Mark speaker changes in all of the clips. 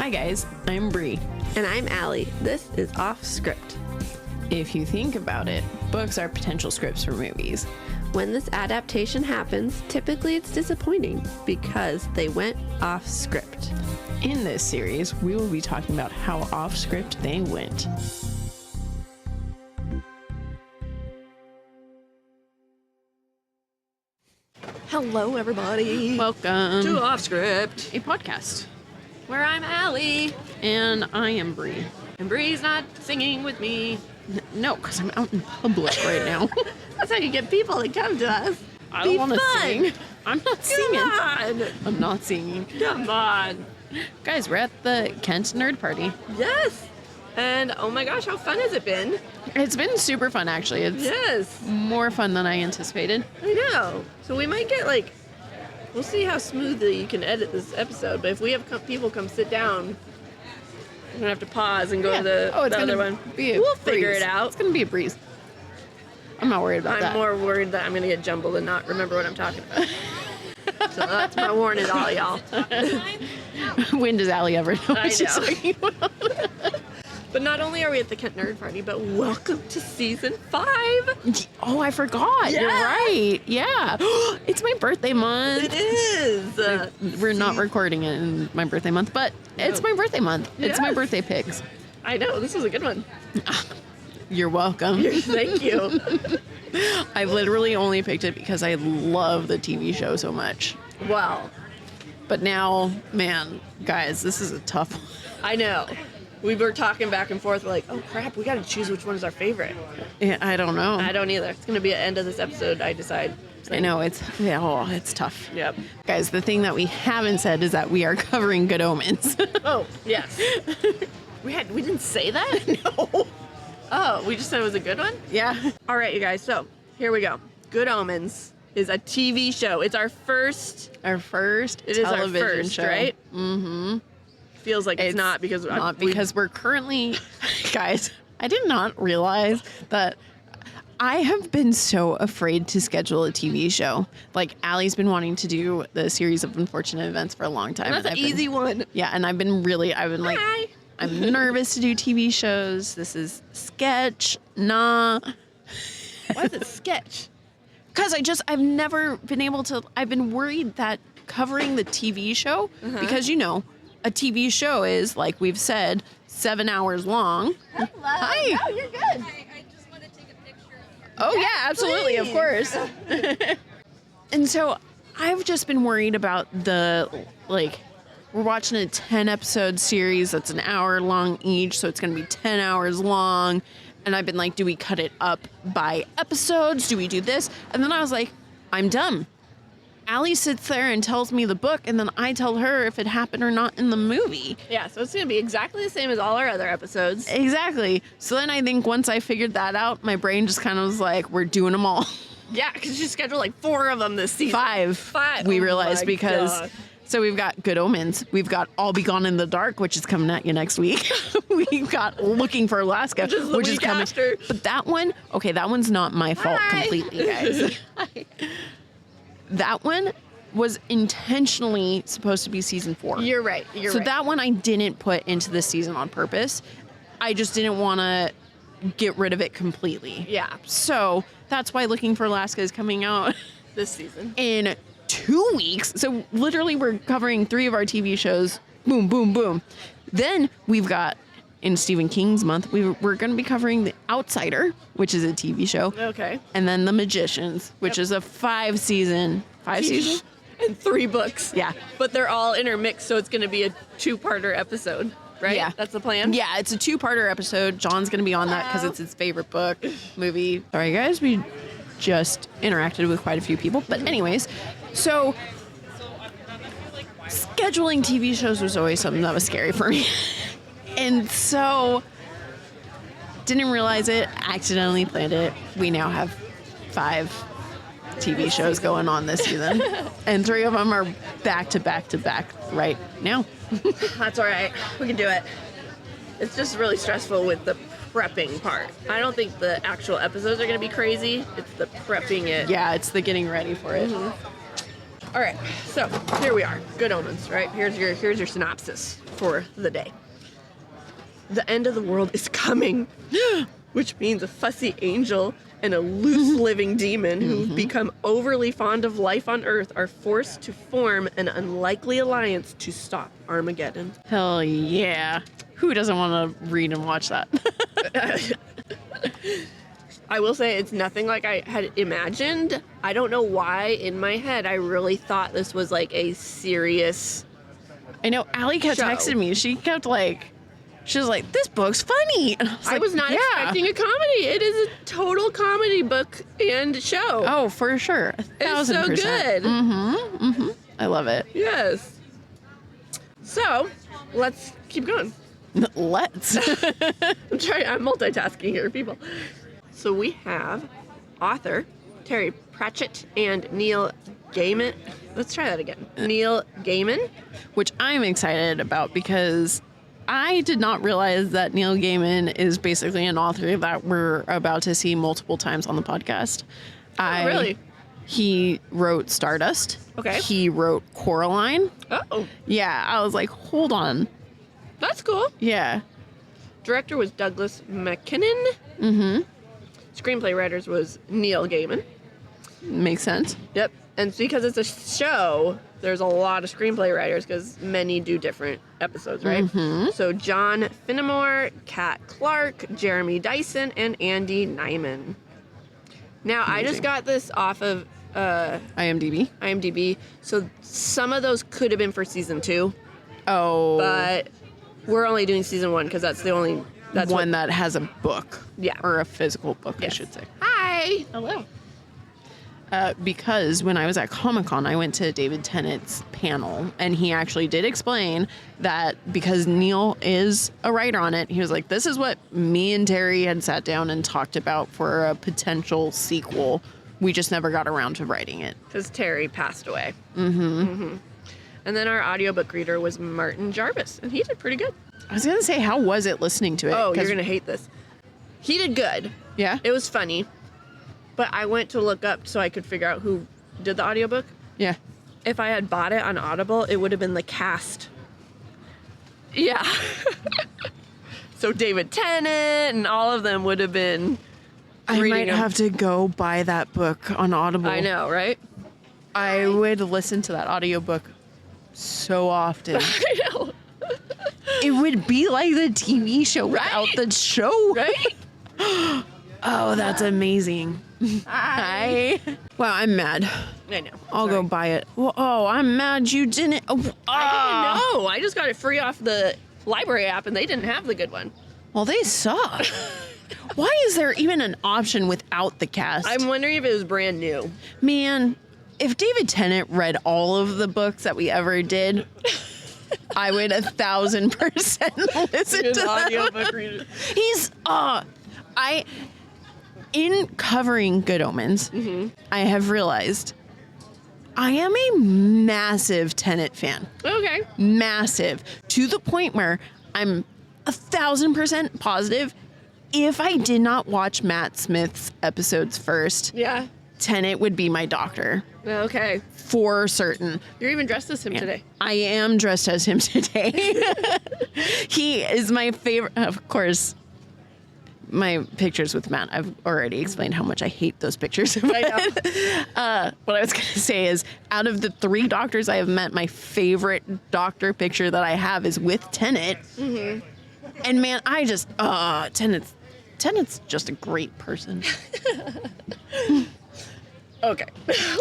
Speaker 1: Hi guys, I'm Bri.
Speaker 2: And I'm Alli. This is Offscript.
Speaker 1: If you think about it, books are potential scripts for movies.
Speaker 2: When this adaptation happens, typically it's disappointing because they went off script.
Speaker 1: In this series, we will be talking about how off script they went.
Speaker 2: Hello, everybody.
Speaker 1: Welcome
Speaker 2: to Offscript,
Speaker 1: a podcast.
Speaker 2: where I'm Alli.
Speaker 1: And I am Bri.
Speaker 2: And Bri's not singing with me.
Speaker 1: No, because I'm out in public right now.
Speaker 2: That's how you get people to come to us.
Speaker 1: I don't want to sing. I'm not singing.
Speaker 2: Come on.
Speaker 1: I'm not singing.
Speaker 2: Come on.
Speaker 1: Guys, we're at the Kent Nerd Party.
Speaker 2: Yes. And oh my gosh, how fun has it been?
Speaker 1: It's been super fun, actually. It's
Speaker 2: Yes.
Speaker 1: more fun than I anticipated.
Speaker 2: I know. So we might get we'll see how smoothly you can edit this episode, but if we have people come sit down, we're going to have to pause and go to the other one. We'll figure it out.
Speaker 1: It's going to be a breeze. I'm not worried about that.
Speaker 2: I'm more worried that I'm going to get jumbled and not remember what I'm talking about. So that's my warning to all y'all.
Speaker 1: When does Alli ever know what she's
Speaker 2: know.
Speaker 1: talking about?
Speaker 2: But not only are we at the Kent Nerd Party, but welcome to season 5.
Speaker 1: Oh, I forgot.
Speaker 2: Yeah.
Speaker 1: You're right. Yeah. It's my birthday month.
Speaker 2: It is.
Speaker 1: We're not recording it in my birthday month, but it's my birthday month. It's my
Speaker 2: Yes.
Speaker 1: birthday picks.
Speaker 2: I know. This was a good one.
Speaker 1: You're welcome.
Speaker 2: Thank you.
Speaker 1: I literally only picked it because I love the TV show so much.
Speaker 2: Wow.
Speaker 1: But now, man, guys, this is a tough one.
Speaker 2: I know. We were talking back and forth. We're like, oh crap, we got to choose which one is our favorite.
Speaker 1: Yeah, I don't know.
Speaker 2: I don't either. It's going to be at the end of this episode, I decide.
Speaker 1: I know, it's tough.
Speaker 2: Yep.
Speaker 1: Guys, the thing that we haven't said is that we are covering Good Omens.
Speaker 2: Oh, yes. We didn't say that?
Speaker 1: No.
Speaker 2: Oh, we just said it was a good one?
Speaker 1: Yeah.
Speaker 2: All right, you guys. So here we go. Good Omens is a TV show. It's our first.
Speaker 1: Our first
Speaker 2: It is our
Speaker 1: television
Speaker 2: first,
Speaker 1: show.
Speaker 2: right?
Speaker 1: Mm-hmm.
Speaker 2: Feels like it's not because
Speaker 1: we're currently, guys, I did not realize that I have been so afraid to schedule a TV show. Like, Alli's been wanting to do the series of unfortunate events for a long time.
Speaker 2: That's an easy one.
Speaker 1: Yeah, and I've been like,
Speaker 2: Hi.
Speaker 1: I'm nervous to do TV shows. This is sketch. Nah.
Speaker 2: Why is it sketch?
Speaker 1: Because I've never been able to, I've been worried that covering the TV show, because, a TV show is, like we've said, 7 hours long.
Speaker 2: Hello.
Speaker 1: Hi.
Speaker 2: Oh, you're good.
Speaker 3: I just want to take a picture of you.
Speaker 1: Oh, yeah, absolutely, of course. And so I've just been worried about we're watching a 10-episode series that's an hour long each, so it's going to be 10 hours long. And I've been like, do we cut it up by episodes? Do we do this? And then I was like, I'm dumb. Alli sits there and tells me the book, and then I tell her if it happened or not in the movie.
Speaker 2: Yeah, so it's going to be exactly the same as all our other episodes.
Speaker 1: Exactly. So then I think once I figured that out, my brain just kind of was like, we're doing them all.
Speaker 2: Yeah, because you scheduled 4 of them this season.
Speaker 1: Five. We realized
Speaker 2: my
Speaker 1: because...
Speaker 2: God.
Speaker 1: So we've got Good Omens. We've got All Be Gone in the Dark, which is coming at you next week. We've got Looking for Alaska, which is coming.
Speaker 2: After.
Speaker 1: But that one's not my fault completely, guys. That one was intentionally supposed to be season 4.
Speaker 2: You're right.
Speaker 1: So that one I didn't put into the season on purpose. I just didn't want to get rid of it completely.
Speaker 2: Yeah.
Speaker 1: So that's why Looking for Alaska is coming out
Speaker 2: This season.
Speaker 1: in 2 weeks. So literally we're covering 3 of our TV shows. Boom, boom, boom. Then we've got, in Stephen King's month, we're going to be covering The Outsider, which is a TV show.
Speaker 2: Okay.
Speaker 1: And then The Magicians, which is a 5-season. 5 seasons?
Speaker 2: And 3 books.
Speaker 1: Yeah.
Speaker 2: But they're all intermixed, so it's going to be a 2-parter episode, right?
Speaker 1: Yeah.
Speaker 2: That's the plan?
Speaker 1: Yeah, it's a 2-parter episode. John's going to be on that because it's his favorite book, movie. Sorry, guys. We just interacted with quite a few people. But anyways, so scheduling TV shows was always something that was scary for me. And so didn't realize it, accidentally planned it. We now have 5 TV shows going on this season. And 3 of them are back to back to back right now.
Speaker 2: That's all right. We can do it. It's just really stressful with the prepping part. I don't think the actual episodes are going to be crazy. It's the prepping it.
Speaker 1: Yeah, it's the getting ready for it.
Speaker 2: All right, so here we are. Good Omens, right? Here's your synopsis for the day. The end of the world is coming, which means a fussy angel and a loose living demon who've become overly fond of life on Earth are forced to form an unlikely alliance to stop Armageddon.
Speaker 1: Hell yeah. Who doesn't want to read and watch that?
Speaker 2: I will say it's nothing like I had imagined. I don't know why in my head I really thought this was like a serious
Speaker 1: I know Allie kept texting me. She kept like, she was like, this book's funny. And
Speaker 2: I was not expecting a comedy. It is a total comedy book and show.
Speaker 1: Oh, for sure. 1,000%.
Speaker 2: It's so good.
Speaker 1: Mm-hmm. Mm-hmm. I love it.
Speaker 2: Yes. So, let's keep going.
Speaker 1: Let's.
Speaker 2: I'm multitasking here, people. So we have author Terry Pratchett and Neil Gaiman. Let's try that again. Neil Gaiman.
Speaker 1: Which I'm excited about because I did not realize that Neil Gaiman is basically an author that we're about to see multiple times on the podcast.
Speaker 2: Oh, really?
Speaker 1: He wrote Stardust.
Speaker 2: Okay.
Speaker 1: He wrote Coraline.
Speaker 2: Oh.
Speaker 1: Yeah, I was like, hold on.
Speaker 2: That's cool.
Speaker 1: Yeah.
Speaker 2: Director was Douglas McKinnon.
Speaker 1: Mm-hmm.
Speaker 2: Screenplay writers was Neil Gaiman.
Speaker 1: Makes sense.
Speaker 2: Yep. And because it's a show, there's a lot of screenplay writers because many do different episodes, right?
Speaker 1: Mm-hmm.
Speaker 2: So John Finnemore, Kat Clark, Jeremy Dyson, and Andy Nyman. Now, amazing. I just got this off of
Speaker 1: IMDb.
Speaker 2: So some of those could have been for season 2.
Speaker 1: Oh.
Speaker 2: But we're only doing season 1 because that's the only... That's
Speaker 1: one that has a book.
Speaker 2: Yeah.
Speaker 1: Or a physical book,
Speaker 2: yes.
Speaker 1: I should say.
Speaker 2: Hi.
Speaker 1: Hello. Because when I was at Comic-Con, I went to David Tennant's panel, and he actually did explain that because Neil is a writer on it, he was like, this is what me and Terry had sat down and talked about for a potential sequel. We just never got around to writing it.
Speaker 2: Because Terry passed away.
Speaker 1: Mm-hmm.
Speaker 2: Mm-hmm. And then our audiobook reader was Martin Jarvis, and he did pretty good.
Speaker 1: I was going to say, how was it listening to it?
Speaker 2: Oh, you're going to hate this. He did good.
Speaker 1: Yeah?
Speaker 2: It was funny. But I went to look up so I could figure out who did the audiobook.
Speaker 1: Yeah.
Speaker 2: If I had bought it on Audible, it would have been the cast. Yeah. So David Tennant and all of them would have been
Speaker 1: I might have to go buy that book on Audible.
Speaker 2: I know, right?
Speaker 1: I would listen to that audiobook so often.
Speaker 2: I know.
Speaker 1: It would be like the TV show without the show.
Speaker 2: Right?
Speaker 1: Oh, that's amazing. Hi. Wow, I'm mad.
Speaker 2: I know.
Speaker 1: I'll go buy it. Oh, I'm mad you didn't. Oh,
Speaker 2: I didn't know. I just got it free off the library app, and they didn't have the good one.
Speaker 1: Well, they suck. Why is there even an option without the cast?
Speaker 2: I'm wondering if it was brand new.
Speaker 1: Man, if David Tennant read all of the books that we ever did, I would 1,000% listen to them.
Speaker 2: Audiobook reader.
Speaker 1: He's in covering Good Omens, I have realized I am a massive Tennant fan.
Speaker 2: Okay.
Speaker 1: Massive. To the point where I'm 1,000% positive if I did not watch Matt Smith's episodes first,
Speaker 2: Yeah.
Speaker 1: Tennant would be my doctor.
Speaker 2: Okay.
Speaker 1: For certain.
Speaker 2: You're even dressed as him today.
Speaker 1: I am dressed as him today. He is my favorite. Of course, my pictures with Matt, I've already explained how much I hate those pictures.
Speaker 2: I know.
Speaker 1: What I was going to say is, out of the 3 doctors I have met, my favorite doctor picture that I have is with Tennant. Mm-hmm. And man, I just, Tennant's just a great person.
Speaker 2: Okay.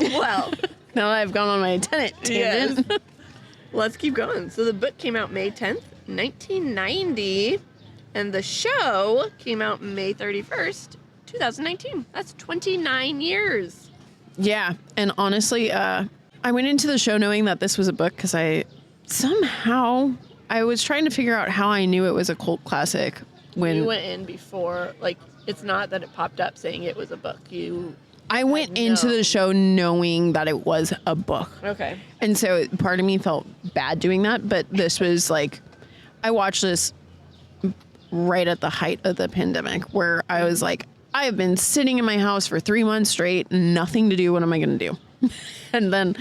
Speaker 2: Well,
Speaker 1: now that I've gone on my Tennant tangent.
Speaker 2: Yes. Let's keep going. So the book came out May 10th, 1990, and the show came out May 31st, 2019. That's 29 years.
Speaker 1: Yeah, and honestly, I went into the show knowing that this was a book because I was trying to figure out how I knew it was a cult classic. When
Speaker 2: you went in before, like, it's not that it popped up saying it was a book.
Speaker 1: I went into the show knowing that it was a book.
Speaker 2: Okay.
Speaker 1: And so part of me felt bad doing that, but this was like, I watched this right at the height of the pandemic where I was like, I have been sitting in my house for 3 months straight, nothing to do. What am I going to do? And then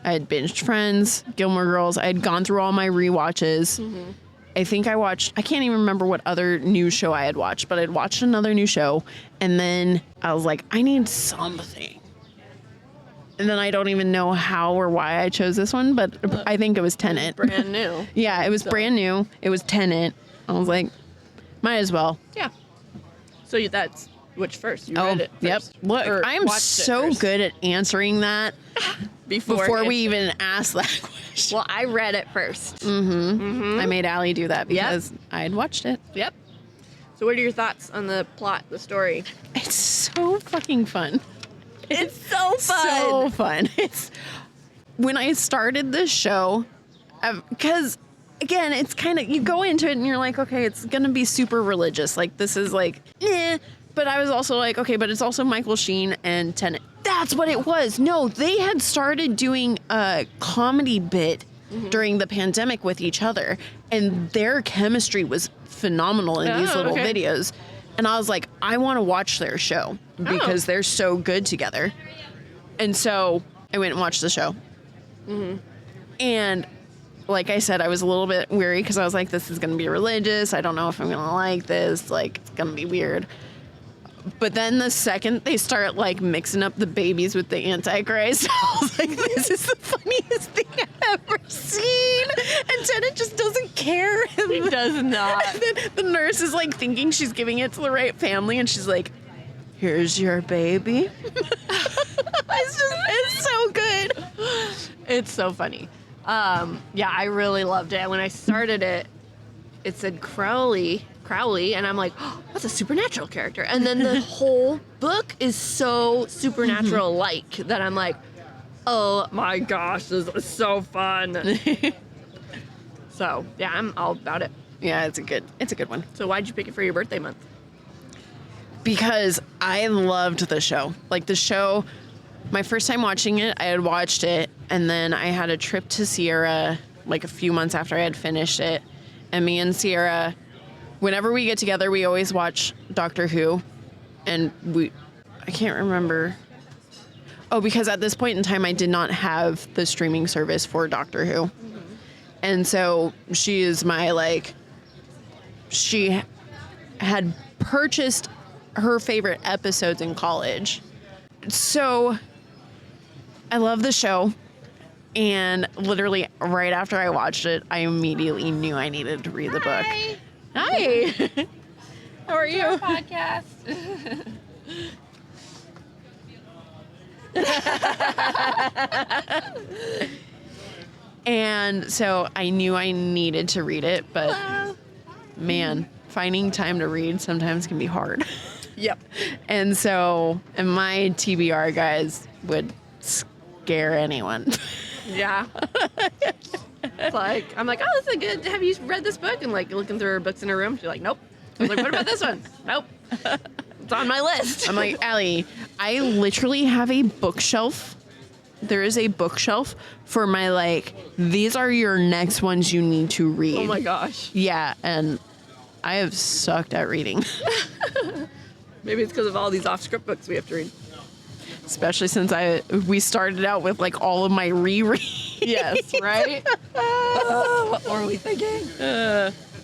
Speaker 1: I had binged Friends, Gilmore Girls. I had gone through all my rewatches. Mm-hmm. I think I can't even remember what other new show I had watched, but I'd watched another new show. And then I was like, I need something. And then I don't even know how or why I chose this one, but I think it was Tenet.
Speaker 2: Brand new.
Speaker 1: Yeah, it was brand new. It was Tenet. I was like, might as well.
Speaker 2: Yeah. So that's which first? You read it first.
Speaker 1: Yep. Look, I'm so good at answering that before we even ask that question.
Speaker 2: Well, I read it first.
Speaker 1: I made Allie do that because I had watched it.
Speaker 2: Yep. So what are your thoughts on the plot, the story?
Speaker 1: It's so fucking fun.
Speaker 2: It's so fun.
Speaker 1: So fun. It's when I started this show, because again, it's kind of, you go into it and you're like, okay, it's going to be super religious. Like, this is like, But I was also like, okay, but it's also Michael Sheen and Tenet. That's what it was. No, they had started doing a comedy bit during the pandemic with each other, and their chemistry was phenomenal in these little videos. And I was like, I want to watch their show because they're so good together. And so I went and watched the show. And like I said, I was a little bit weary because I was like, this is going to be religious. I don't know if I'm going to like this. Like, it's going to be weird. But then the second they start like mixing up the babies with the Antichrist, I was like, this is the funniest thing I've ever seen. And Tenet just doesn't care.
Speaker 2: He does not.
Speaker 1: And then the nurse is like thinking she's giving it to the right family, and she's like, here's your baby. It's so good.
Speaker 2: It's so funny. Yeah, I really loved it. When I started it, it said Crowley, and I'm like, oh, that's a supernatural character. And then the whole book is so supernatural-like that I'm like, oh my gosh, this is so fun. So, yeah, I'm all about it.
Speaker 1: Yeah, it's a good one.
Speaker 2: So why'd you pick it for your birthday month?
Speaker 1: Because I loved the show. Like, the show, my first time watching it, I had watched it, and then I had a trip to Sierra like a few months after I had finished it. And me and Sierra, whenever we get together, we always watch Doctor Who. And I can't remember. Oh, because at this point in time, I did not have the streaming service for Doctor Who. And so she is my, like, she had purchased her favorite episodes in college. So I love the show. And literally right after I watched it, I immediately knew I needed to read the book. Hi. How are you?
Speaker 3: Our podcast.
Speaker 1: And so I knew I needed to read it, but man, finding time to read sometimes can be hard.
Speaker 2: Yep.
Speaker 1: And my TBR guys would scare anyone.
Speaker 2: Yeah. It's like, I'm like, oh, this is good. Have you read this book? And like looking through her books in her room, she's like, nope. I was like, what about this one? Nope. It's on my list.
Speaker 1: I'm like, Allie, I literally have a bookshelf. There is a bookshelf for my, like, these are your next ones you need to read.
Speaker 2: Oh my gosh.
Speaker 1: Yeah, and I have sucked at reading.
Speaker 2: Maybe it's because of all these Offscript books we have to read.
Speaker 1: Especially since we started out with like all of my rereads.
Speaker 2: Yes, right? What were we thinking?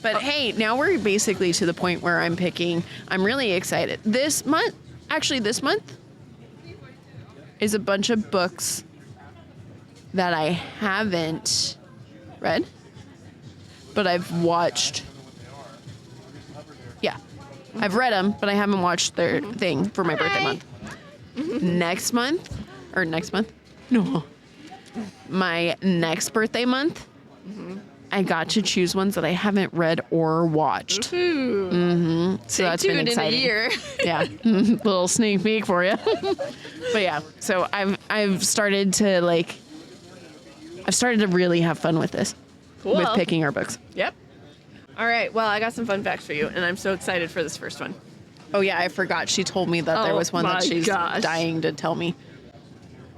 Speaker 1: But hey, now we're basically to the point where I'm really excited. This month is a bunch of books that I haven't read, but I've watched. Yeah, I've read them, but I haven't watched their thing for my birthday month. Next month, no, my next birthday month, I got to choose ones that I haven't read or watched. So that's been exciting.
Speaker 2: In a year.
Speaker 1: Yeah, little sneak peek for you. But yeah, so I've started to really have fun with this, with picking our books.
Speaker 2: Yep. All right. Well, I got some fun facts for you, and I'm so excited for this first one.
Speaker 1: Oh yeah, I forgot. She told me that there was one that she's dying to tell me.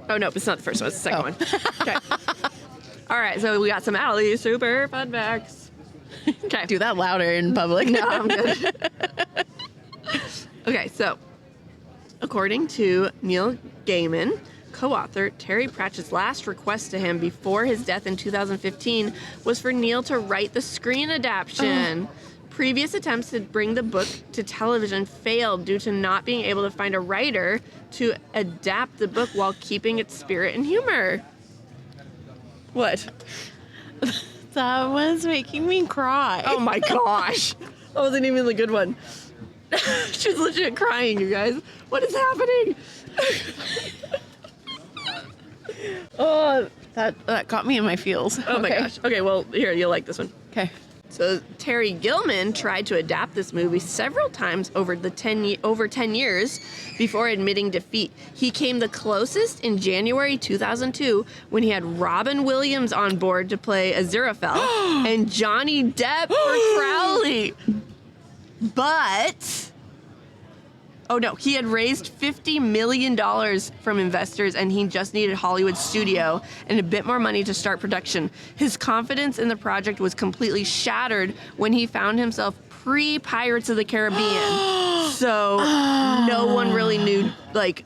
Speaker 2: Oh no, it's not the first one. It's the second one. Okay. All right, so we got some Allie super fun facts. Okay.
Speaker 1: Do that louder in public.
Speaker 2: No, I'm good. Okay, so according to Neil Gaiman, co-author, Terry Pratchett's last request to him before his death in 2015 was for Neil to write the screen adaptation. Previous attempts to bring the book to television failed due to not being able to find a writer to adapt the book while keeping its spirit and humor. What?
Speaker 1: That was making me cry.
Speaker 2: Oh my gosh. That wasn't even the good one. She's legit crying, you guys. What is happening?
Speaker 1: Oh, that got me in my feels.
Speaker 2: Oh my gosh. Okay, well, here, you'll like this one.
Speaker 1: Okay.
Speaker 2: So Terry Gilman tried to adapt this movie several times over 10 years before admitting defeat. He came the closest in January 2002 when he had Robin Williams on board to play Aziraphale and Johnny Depp for Crowley. But... oh no, he had raised $50 million from investors and he just needed Hollywood studio and a bit more money to start production. His confidence in the project was completely shattered when he found himself pre-Pirates of the Caribbean. So no one really knew, like,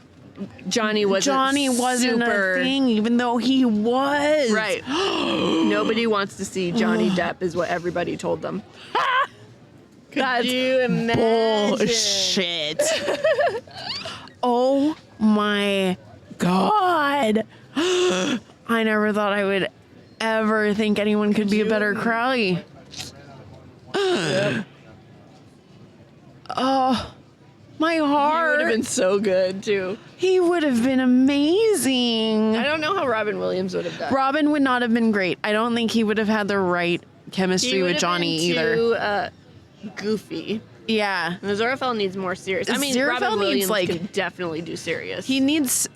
Speaker 2: Johnny wasn't super...
Speaker 1: a thing, even though he was.
Speaker 2: Right. Nobody wants to see Johnny Depp is what everybody told them. Could you imagine?
Speaker 1: Bullshit. Oh my God. I never thought I would ever think anyone could be a better Crowley.
Speaker 2: Yep.
Speaker 1: Oh, my heart.
Speaker 2: He would have been so good, too.
Speaker 1: He would have been amazing.
Speaker 2: I don't know how Robin Williams would have done.
Speaker 1: Robin would not have been great. I don't think he would have had the right chemistry with Johnny either.
Speaker 2: Too, goofy.
Speaker 1: Yeah.
Speaker 2: Aziraphale needs more serious. I mean,
Speaker 1: Aziraphale
Speaker 2: Robin Williams
Speaker 1: needs,
Speaker 2: can definitely do serious.
Speaker 1: He needs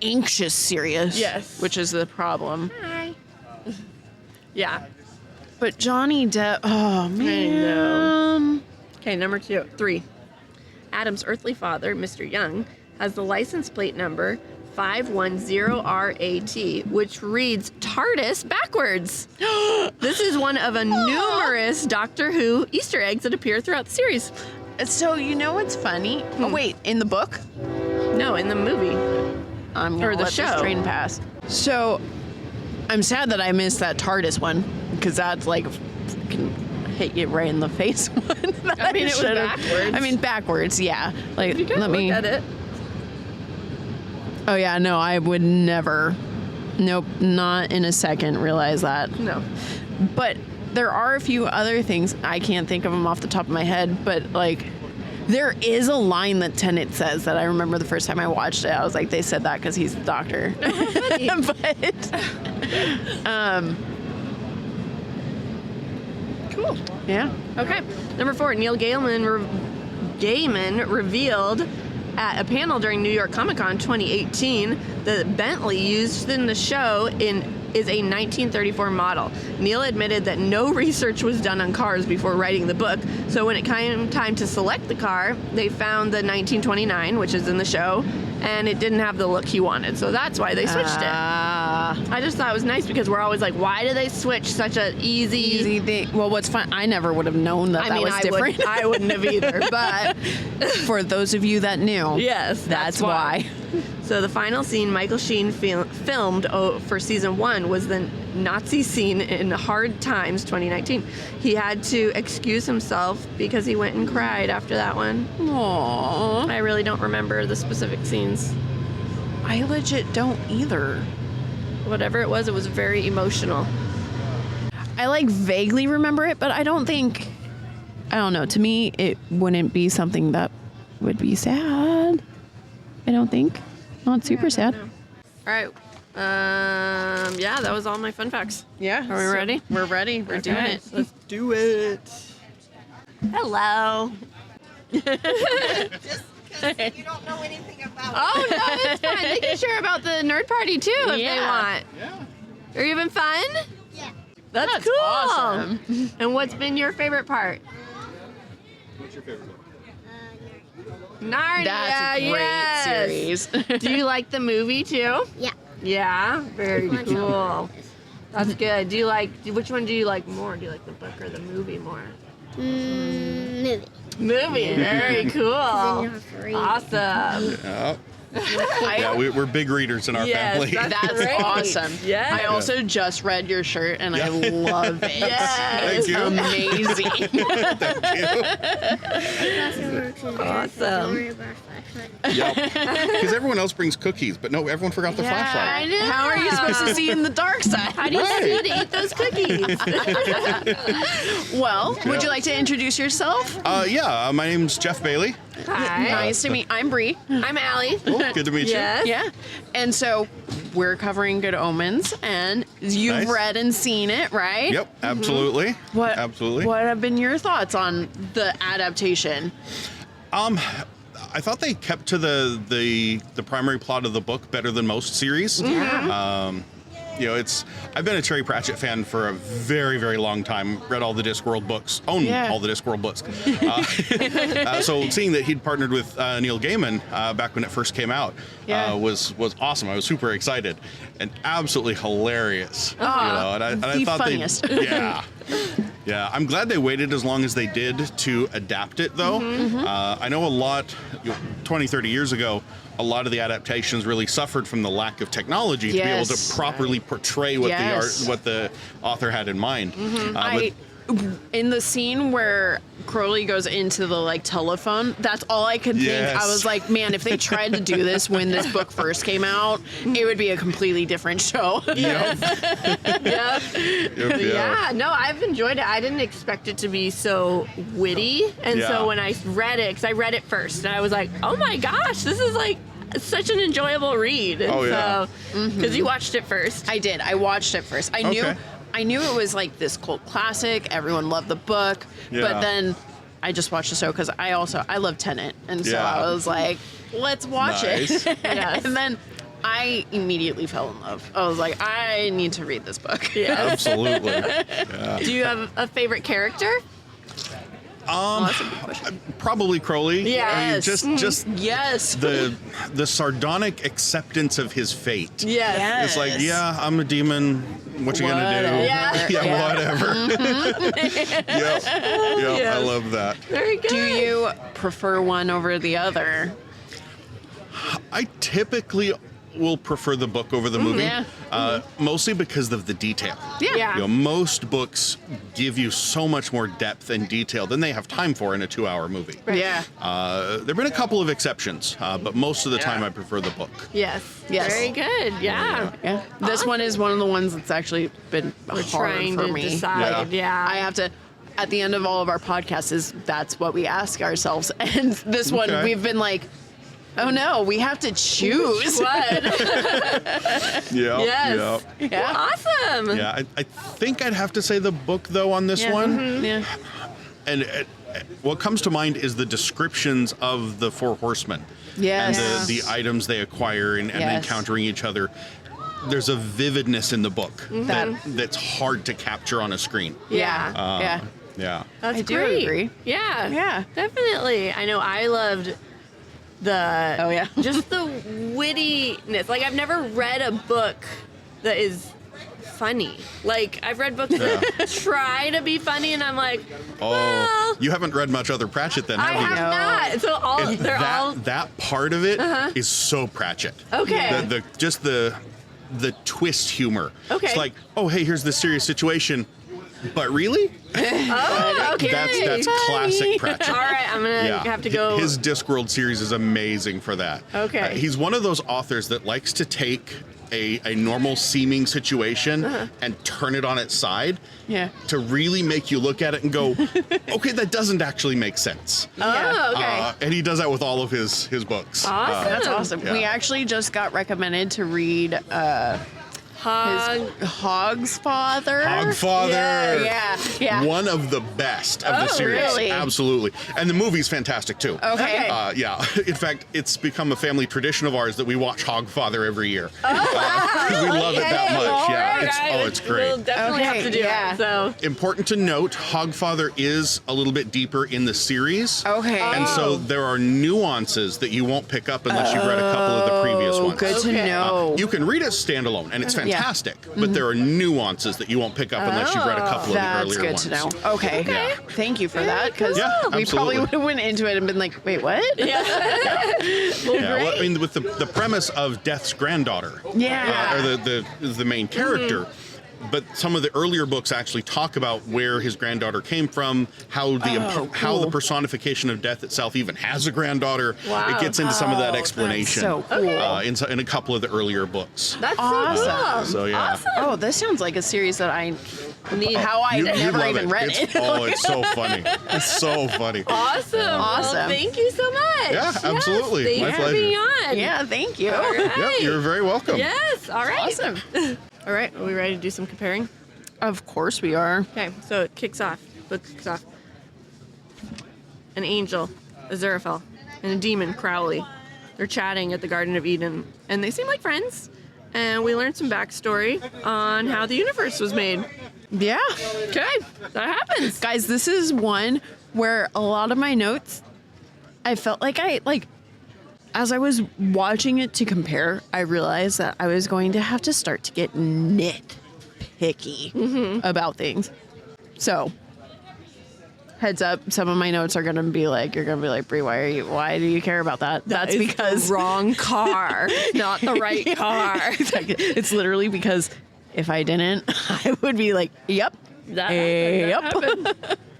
Speaker 1: anxious serious.
Speaker 2: Yes.
Speaker 1: Which is the problem.
Speaker 2: Hi. Yeah.
Speaker 1: But Johnny Depp, oh man.
Speaker 2: I know. Okay, number 3. Adam's earthly father, Mr. Young, has the license plate number 510RAT, which reads TARDIS backwards. This is one of a numerous Doctor Who Easter eggs that appear throughout the series.
Speaker 1: So you know what's funny? Oh wait, in the book?
Speaker 2: No, in the movie.
Speaker 1: I'm gonna let this train pass. So I'm sad that I missed that TARDIS one because that's like hit you right in the face one.
Speaker 2: I mean, it was backwards.
Speaker 1: I mean, backwards, yeah. Like,
Speaker 2: You
Speaker 1: let me
Speaker 2: look at it.
Speaker 1: Oh yeah, no, I would never. Nope, not in a second realize that.
Speaker 2: No.
Speaker 1: But there are a few other things. I can't think of them off the top of my head, but like there is a line that Tennant says that I remember the first time I watched it. I was like, they said that because he's the Doctor. But
Speaker 2: cool.
Speaker 1: Yeah.
Speaker 2: Okay. Number 4, Neil Gaiman revealed at a panel during New York Comic Con 2018 that Bentley used in the show is a 1934 model. Neil admitted that no research was done on cars before writing the book, so when it came time to select the car, they found the 1929, which is in the show, and it didn't have the look he wanted, so that's why they switched it. I just thought it was nice because we're always like, why do they switch such an easy
Speaker 1: thing? Well, what's fun, I never would have known that was different.
Speaker 2: I wouldn't have either, but
Speaker 1: for those of you that knew,
Speaker 2: yes,
Speaker 1: that's why.
Speaker 2: So the final scene Michael Sheen filmed for season 1 was the Nazi scene in Hard Times 2019. He had to excuse himself because he went and cried after that one.
Speaker 1: Aww.
Speaker 2: I really don't remember the specific scenes.
Speaker 1: I legit don't either.
Speaker 2: Whatever it was very emotional.
Speaker 1: I like vaguely remember it, but I don't know. To me, it wouldn't be something that would be sad. I don't think. Not super sad.
Speaker 2: All right. Yeah, that was all my fun facts.
Speaker 1: Yeah.
Speaker 2: Are we ready?
Speaker 1: We're ready. We're doing it.
Speaker 2: Let's do it. Hello.
Speaker 3: Just because you don't know anything about it.
Speaker 2: Oh, no, it's fine. They can share about the nerd party, too, if they want.
Speaker 4: Yeah.
Speaker 2: Are you having fun?
Speaker 3: Yeah.
Speaker 2: That's cool.
Speaker 1: Awesome.
Speaker 2: And what's been your favorite part?
Speaker 4: What's your favorite book?
Speaker 2: Narnia.
Speaker 1: That's a great series.
Speaker 2: Do you like the movie, too?
Speaker 3: Yeah.
Speaker 2: Yeah? Very cool. That's good. Which one do you like more? Do you like the book or the movie more?
Speaker 3: Movie.
Speaker 2: Movie. Very cool.
Speaker 3: Then you have to read.
Speaker 2: Awesome.
Speaker 4: Yeah. Yeah, we're big readers in our family.
Speaker 1: That's
Speaker 2: great.
Speaker 1: awesome.
Speaker 2: Yeah.
Speaker 1: I also just read your shirt and I love it.
Speaker 2: Yes.
Speaker 1: It's
Speaker 4: Thank you.
Speaker 1: amazing.
Speaker 2: Awesome.
Speaker 3: Don't worry about flashlight.
Speaker 4: Yep. Because everyone else brings cookies, but no, everyone forgot the flashlight.
Speaker 2: know.
Speaker 1: How are you supposed to see in the dark side?
Speaker 2: How do you see to eat those cookies?
Speaker 1: Well, would you like to introduce yourself?
Speaker 4: My name's Jeff Bailey.
Speaker 2: Hi.
Speaker 1: Nice to meet. I'm Bri.
Speaker 2: I'm Allie.
Speaker 4: Good to meet
Speaker 2: Yes.
Speaker 1: Yeah. And so we're covering Good Omens, and you've
Speaker 4: Nice.
Speaker 1: read and seen it, right?
Speaker 4: you. Yep, absolutely.
Speaker 1: What?
Speaker 4: Absolutely.
Speaker 1: What have been your thoughts on the adaptation?
Speaker 4: I thought they kept to the primary plot of the book better than most series. I've been a Terry Pratchett fan for a very, very long time. Read all the Discworld books, own all the Discworld books. So seeing that he'd partnered with Neil Gaiman back when it first came out was awesome. I was super excited and absolutely hilarious. And I thought
Speaker 1: funniest.
Speaker 4: Yeah, I'm glad they waited as long as they did to adapt it, though. I know a lot, 20, 30 years ago, a lot of the adaptations really suffered from the lack of technology to be able to properly portray what the author had in mind.
Speaker 1: In the scene where Crowley goes into the telephone, that's all I could think. I was like, man, if they tried to do this when this book first came out, it would be a completely different show.
Speaker 4: Yep.
Speaker 2: Yeah, no, I've enjoyed it. I didn't expect it to be so witty. And so when I read it, because I read it first, and I was like, oh my gosh, this is such an enjoyable read. And because you watched it first.
Speaker 1: I did. I watched it first. I knew it was this cult classic. Everyone loved the book. But then I just watched the show because I love Tenet. And so I was like, let's watch it. And then I immediately fell in love. I was like, I need to read this book.
Speaker 4: Absolutely.
Speaker 2: Do you have a favorite character?
Speaker 1: That's a good question.
Speaker 4: Probably Crowley.
Speaker 2: Yes.
Speaker 4: Just
Speaker 1: Yes.
Speaker 4: the sardonic acceptance of his fate.
Speaker 2: Yes.
Speaker 4: It's like, I'm a demon. What you gonna do? Whatever. I love that.
Speaker 2: Very good.
Speaker 1: Do you prefer one over the other?
Speaker 4: I typically will prefer the book over the movie, mostly because of the detail. Most books give you so much more depth and detail than they have time for in a 2-hour movie.
Speaker 1: Yeah.
Speaker 4: There've been a couple of exceptions, but most of the time I prefer the book.
Speaker 2: Yes. Very good. Yeah.
Speaker 1: This one is one of the ones that's actually been hard
Speaker 2: Trying
Speaker 1: for
Speaker 2: to
Speaker 1: me.
Speaker 2: decide.
Speaker 1: I have to. At the end of all of our podcasts, that's what we ask ourselves. And this one, we've been like, oh no, we have to choose.
Speaker 2: What?
Speaker 1: Yes.
Speaker 2: Well, awesome.
Speaker 4: Yeah, I think I'd have to say the book, though, on this one.
Speaker 1: Yeah.
Speaker 4: And what comes to mind is the descriptions of the Four Horsemen.
Speaker 1: Yes.
Speaker 4: And the items they acquire and encountering each other. There's a vividness in the book that's hard to capture on a screen.
Speaker 1: Yeah.
Speaker 2: That's
Speaker 1: I do
Speaker 2: great.
Speaker 1: agree.
Speaker 2: Yeah, definitely. I know I loved just the wittiness. I've never read a book that is funny. I've read books that try to be funny, and I'm like, well,
Speaker 4: you haven't read much other Pratchett then, have you?
Speaker 2: I have not. So
Speaker 4: that part of it is so Pratchett.
Speaker 2: Okay.
Speaker 4: The twist humor.
Speaker 2: Okay.
Speaker 4: It's like, oh, hey, here's this serious situation. But really?
Speaker 2: Okay.
Speaker 4: That's classic Pratchett.
Speaker 2: All right, I'm going to have to go.
Speaker 4: His Discworld series is amazing for that.
Speaker 2: Okay.
Speaker 4: He's one of those authors that likes to take a normal seeming situation and turn it on its side to really make you look at it and go, okay, that doesn't actually make sense. And he does that with all of his books.
Speaker 2: Awesome.
Speaker 1: That's awesome. We actually just got recommended to read Hog's Father.
Speaker 4: Hogfather.
Speaker 1: Yeah.
Speaker 4: One of the best of the series.
Speaker 1: Really?
Speaker 4: Absolutely. And the movie's fantastic too.
Speaker 1: Okay.
Speaker 4: In fact, it's become a family tradition of ours that we watch Hogfather every year. We love it that much. It's great.
Speaker 2: We'll definitely have to do it. So
Speaker 4: important to note, Hogfather is a little bit deeper in the series.
Speaker 1: Okay.
Speaker 4: And so there are nuances that you won't pick up unless you've read a couple of the previous ones.
Speaker 1: Good to know.
Speaker 4: You can read it standalone, and it's fantastic. fantastic, but there are nuances that you won't pick up unless you've read a couple of the earlier ones.
Speaker 1: That's good to know. Okay.
Speaker 4: Yeah.
Speaker 1: Thank you for that, because we
Speaker 4: absolutely.
Speaker 1: probably would have went into it and been like, wait, what?
Speaker 2: Yeah.
Speaker 4: Well, I mean, with the premise of Death's granddaughter, or the main character. But some of the earlier books actually talk about where his granddaughter came from, how the personification of death itself even has a granddaughter.
Speaker 2: Wow.
Speaker 4: It gets into some of that explanation
Speaker 1: so cool.
Speaker 4: in a couple of the earlier books.
Speaker 2: That's
Speaker 1: awesome.
Speaker 2: so
Speaker 4: So yeah.
Speaker 2: Awesome.
Speaker 1: Oh, this sounds like a series that I need.
Speaker 4: You
Speaker 1: never
Speaker 4: love
Speaker 1: even read it.
Speaker 4: It's so funny. It's so funny.
Speaker 2: Awesome.
Speaker 1: Awesome.
Speaker 2: Well, thank you so much.
Speaker 4: Yeah, absolutely.
Speaker 2: Yes,
Speaker 4: My
Speaker 2: thanks for
Speaker 4: pleasure.
Speaker 2: being on.
Speaker 1: Yeah, thank you.
Speaker 2: All right.
Speaker 4: Yep, you're very welcome.
Speaker 2: Yes. All right.
Speaker 1: Awesome.
Speaker 2: All right. Are we ready to do some comparing?
Speaker 1: Of course we are.
Speaker 2: Okay. So it kicks off. Book kicks off. An angel, Aziraphale, and a demon, Crowley. They're chatting at the Garden of Eden, and they seem like friends. And we learned some backstory on how the universe was made.
Speaker 1: Yeah.
Speaker 2: Okay. That happens.
Speaker 1: Guys, this is one where a lot of my notes, I felt like as I was watching it to compare, I realized that I was going to have to start to get nitpicky about things. So, heads up, some of my notes are going to be like, you're going to be like, Bri, why do you care about that? That's because
Speaker 2: the wrong car, not the right car.
Speaker 1: Exactly. It's literally because if I didn't, I would be like, yep.
Speaker 2: That happened.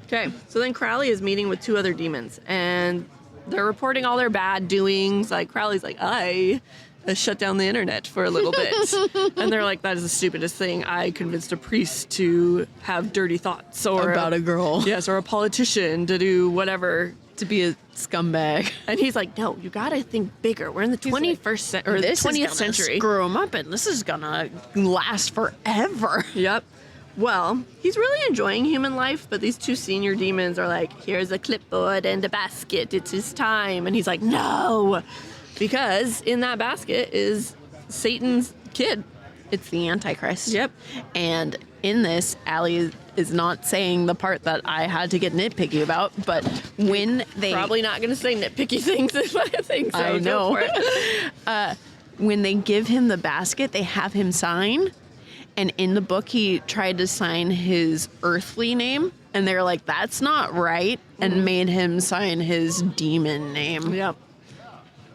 Speaker 2: Okay, so then Crowley is meeting with two other demons, and they're reporting all their bad doings. Like, Crowley's like, I shut down the internet for a little bit. And they're like, that is the stupidest thing. I convinced a priest to have dirty thoughts. Or
Speaker 1: About a girl.
Speaker 2: Yes, or a politician to do whatever.
Speaker 1: To be a scumbag.
Speaker 2: And he's like, no, you gotta think bigger. We're in the 21st century, or the 20th century.
Speaker 1: Screw him up, and this is gonna last forever.
Speaker 2: Yep. Well, he's really enjoying human life, but these two senior demons are like, here's a clipboard and a basket. It's his time. And he's like, no, because in that basket is Satan's kid.
Speaker 1: It's the Antichrist.
Speaker 2: Yep.
Speaker 1: And in this, Allie is not saying the part that I had to get nitpicky about, but when they...
Speaker 2: Probably not going to say nitpicky things if I think so.
Speaker 1: I know.
Speaker 2: Go for it.
Speaker 1: When they give him the basket, they have him sign. And in the book, he tried to sign his earthly name. And they're like, that's not right. And made him sign his demon name.
Speaker 2: Yep.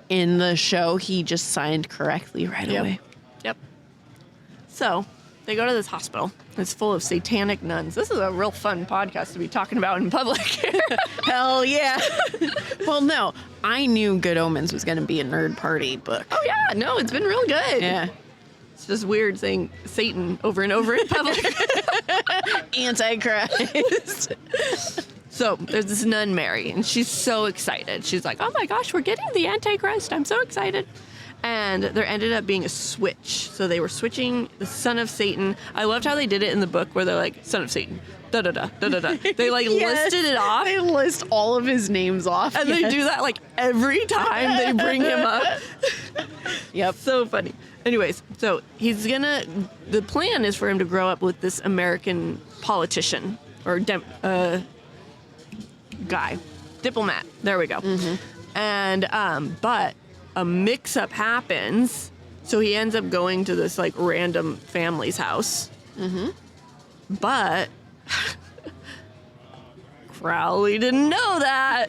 Speaker 1: In the show, he just signed correctly right away.
Speaker 2: Yep. So they go to this hospital. It's full of satanic nuns. This is a real fun podcast to be talking about in public.
Speaker 1: Hell yeah. Well, no, I knew Good Omens was going to be a nerd party book.
Speaker 2: Oh, yeah. No, it's been real good.
Speaker 1: Yeah.
Speaker 2: It's just weird saying Satan over and over in public.
Speaker 1: Antichrist.
Speaker 2: So there's this nun, Mary, and she's so excited. She's like, oh my gosh, we're getting the Antichrist. I'm so excited. And there ended up being a switch. So they were switching the son of Satan. I loved how they did it in the book where they're like, son of Satan, da-da-da, da-da-da. They like listed it off.
Speaker 1: They list all of his names off.
Speaker 2: And they do that like every time they bring him up.
Speaker 1: Yep.
Speaker 2: So funny. Anyways, so the plan is for him to grow up with this American politician or guy, diplomat. There we go. And, but a mix-up happens. So he ends up going to this like random family's house. But Crowley didn't know that.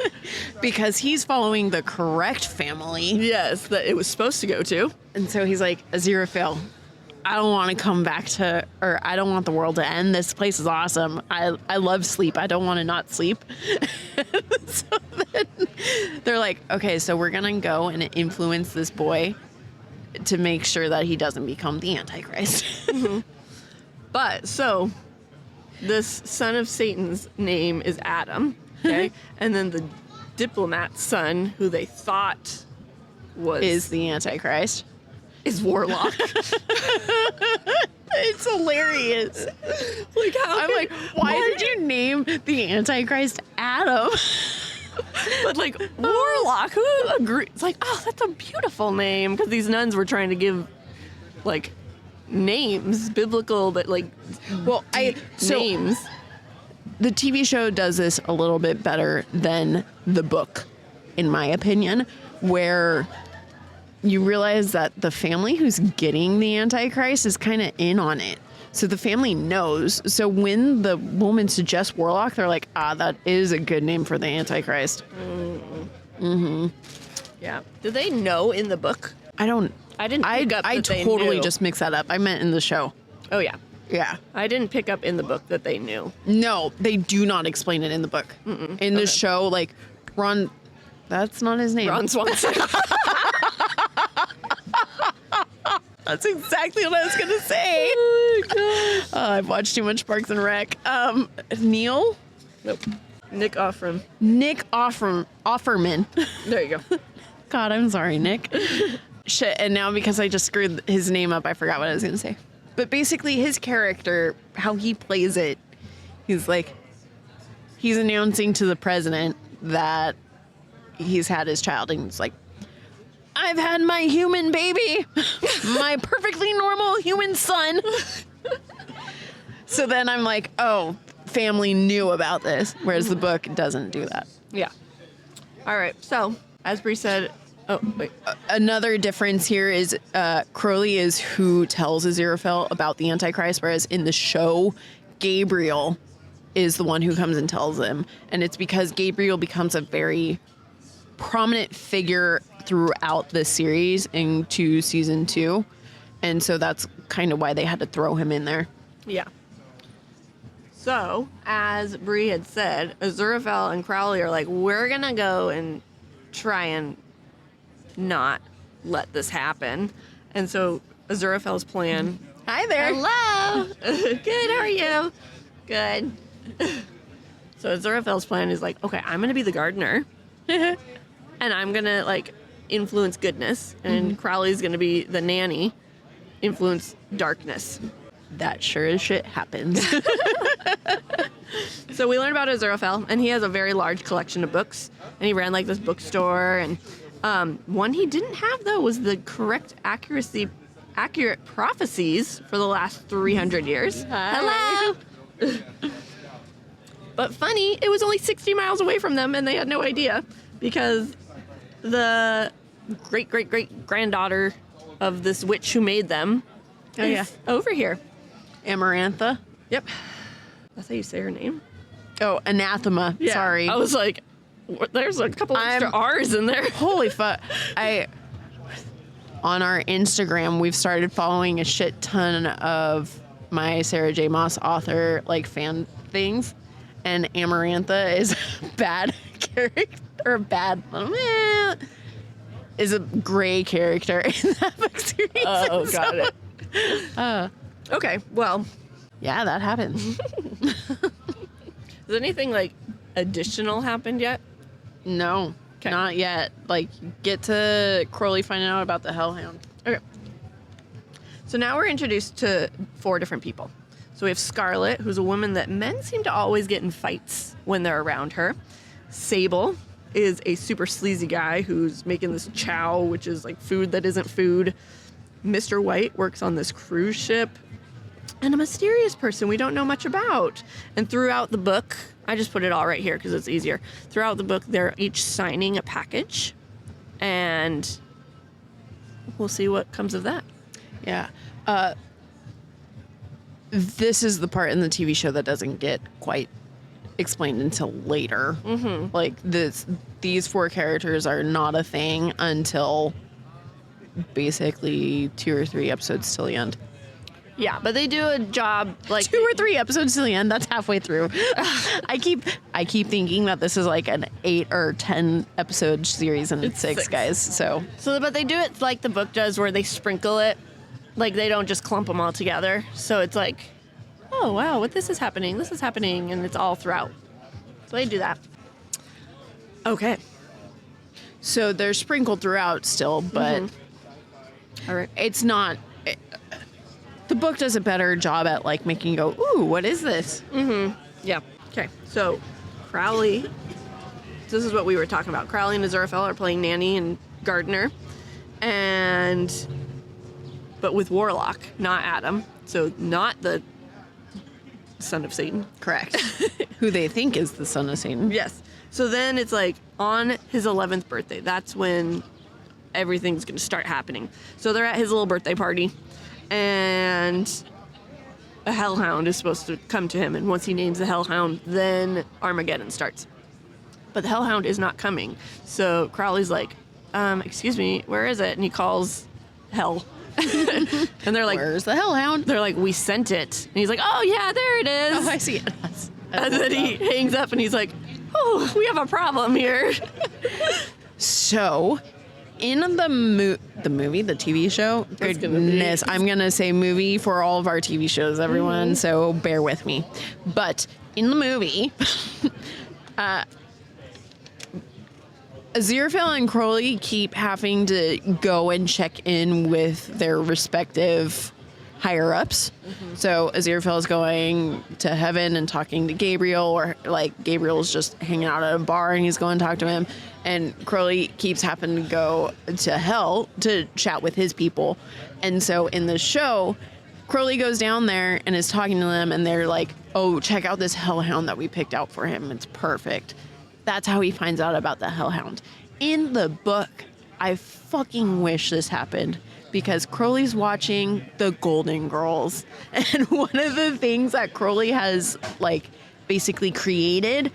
Speaker 1: Because he's following the correct family.
Speaker 2: Yes, that it was supposed to go to.
Speaker 1: And so he's like, Aziraphale, I don't want to come back to, or I don't want the world to end. This place is awesome. I love sleep. I don't want to not sleep. So then they're like, okay, so we're going to go and influence this boy to make sure that he doesn't become the Antichrist.
Speaker 2: But so this son of Satan's name is Adam. Okay. And then the diplomat's son, who they thought
Speaker 1: is the Antichrist.
Speaker 2: Is Warlock.
Speaker 1: It's hilarious.
Speaker 2: Like how
Speaker 1: I'm like, why did you name the Antichrist Adam?
Speaker 2: But like Warlock, who agrees? It's like, oh, that's a beautiful name, because these nuns were trying to give like names, biblical, but like names.
Speaker 1: The TV show does this a little bit better than the book, in my opinion, where you realize that the family who's getting the Antichrist is kind of in on it. So the family knows. So when the woman suggests Warlock, they're like, that is a good name for the Antichrist.
Speaker 2: Yeah. Do they know in the book?
Speaker 1: I didn't pick up
Speaker 2: that they
Speaker 1: totally
Speaker 2: knew.
Speaker 1: just mixed that up. I meant in the show.
Speaker 2: Oh, yeah.
Speaker 1: Yeah.
Speaker 2: I didn't pick up in the book that they knew.
Speaker 1: No, they do not explain it in the book. In the show, like, Ron... That's not his name.
Speaker 2: Ron Swanson.
Speaker 1: That's exactly what I was going to say.
Speaker 2: Oh, my gosh.
Speaker 1: I've watched too much Parks and Rec. Neil?
Speaker 2: Nope. Nick Offerman.
Speaker 1: Nick Offerman.
Speaker 2: There you go.
Speaker 1: God, I'm sorry, Nick. Shit, and now because I just screwed his name up, I forgot what I was going to say. But basically, his character, how he plays it, he's announcing to the president that he's had his child, and he's like, I've had my human baby, my perfectly normal human son. So then I'm like, oh, family knew about this, whereas the book doesn't do that.
Speaker 2: Yeah. All right. So, as Bri said,
Speaker 1: another difference here is Crowley is who tells Aziraphale about the Antichrist, whereas in the show, Gabriel is the one who comes and tells him. And it's because Gabriel becomes a very prominent figure throughout the series into season 2. And so that's kind of why they had to throw him in there.
Speaker 2: Yeah. So, as Bri had said, Aziraphale and Crowley are like, we're going to go and try and not let this happen. And so Aziraphale's plan...
Speaker 1: Hi there.
Speaker 2: Hello. Good, how are you? Good. So Aziraphale's plan is like, okay, I'm going to be the gardener. And I'm going to, like, influence goodness. And Crowley's going to be the nanny, influence darkness.
Speaker 1: That sure as shit happens.
Speaker 2: So we learn about Aziraphale, and he has a very large collection of books. And he ran, like, this bookstore. And one he didn't have, though, was the accurate prophecies for the last 300 years.
Speaker 1: Hi.
Speaker 2: Hello! But funny, it was only 60 miles away from them, and they had no idea. Because the great-great-great-granddaughter of this witch who made them is over here.
Speaker 1: Amarantha?
Speaker 2: Yep. That's how you say her name?
Speaker 1: Oh, anathema.
Speaker 2: Yeah.
Speaker 1: Sorry.
Speaker 2: I was like, there's a couple extra R's in there.
Speaker 1: Holy fuck. On our Instagram, we've started following a shit ton of my Sarah J. Maas author, like, fan things. And Amarantha is a bad character, or is a gray character in that book series.
Speaker 2: Oh, got it. Okay, well.
Speaker 1: Yeah, that happens.
Speaker 2: Has anything, like, additional happened yet?
Speaker 1: No, not yet. Like, get to Crowley finding out about the Hellhound.
Speaker 2: Okay. So now we're introduced to 4 different people. So we have Scarlet, who's a woman that men seem to always get in fights when they're around her. Sable is a super sleazy guy who's making this chow, which is like food that isn't food. Mr. White works on this cruise ship. And a mysterious person we don't know much about. And throughout the book, I just put it all right here because it's easier. Throughout the book, they're each signing a package. And we'll see what comes of that.
Speaker 1: Yeah. This is the part in the TV show that doesn't get quite explained until later. Mm-hmm. Like, these 4 characters are not a thing until basically 2 or 3 episodes till the end.
Speaker 2: Yeah, but they do a job, like...
Speaker 1: 2 or 3 episodes to the end, that's halfway through. I keep thinking that this is like an 8 or 10 episode series, and it's 6 guys, so...
Speaker 2: But they do it like the book does, where they sprinkle it. Like, they don't just clump them all together. So it's like, oh, wow, this is happening, and it's all throughout. So they do that. Okay.
Speaker 1: So they're sprinkled throughout still, but...
Speaker 2: All right.
Speaker 1: It's not... The book does a better job at, like, making you go, ooh, what is this?
Speaker 2: Mm-hmm. Yeah. Okay. So, Crowley. This is what we were talking about. Crowley and Aziraphale are playing nanny and gardener. But with Warlock, not Adam. So, not the son of Satan.
Speaker 1: Correct. Who they think is the son of Satan.
Speaker 2: Yes. So then it's like, on his 11th birthday, that's when everything's going to start happening. So they're at his little birthday party, and a hellhound is supposed to come to him. And once he names the hellhound, then Armageddon starts. But the hellhound is not coming. So Crowley's like, excuse me, where is it? And he calls hell. And they're like,
Speaker 1: where's the hellhound?
Speaker 2: They're like, we sent it. And he's like, oh, yeah, there it is.
Speaker 1: Oh, I see it.
Speaker 2: And then he hangs up and he's like, oh, we have a problem here.
Speaker 1: So, in the movie, the TV show, goodness, I'm going to say movie for all of our TV shows, everyone, so bear with me. But in the movie, Aziraphale and Crowley keep having to go and check in with their respective higher-ups. So Aziraphale is going to heaven and talking to Gabriel, or like Gabriel's just hanging out at a bar and he's going to talk to him. And Crowley keeps having to go to hell to chat with his people. And so in the show, Crowley goes down there and is talking to them, and they're like, oh, check out this hellhound that we picked out for him. It's perfect. That's how he finds out about the hellhound. In the book, I fucking wish this happened, because Crowley's watching the Golden Girls. And one of the things that Crowley has, like, basically created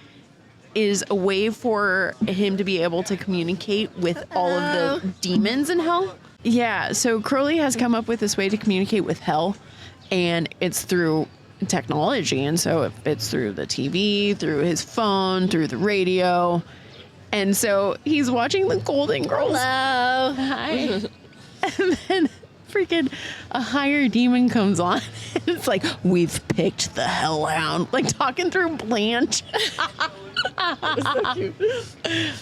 Speaker 1: is a way for him to be able to communicate with all of the demons in hell. Yeah, so Crowley has come up with this way to communicate with hell, and it's through technology. And so it's through the TV, through his phone, through the radio. And so he's watching the Golden Girls.
Speaker 2: Hello.
Speaker 1: Hi. And then freaking a higher demon comes on. And it's like, we've picked the hellhound. Like talking through Blanche.
Speaker 2: That was so cute.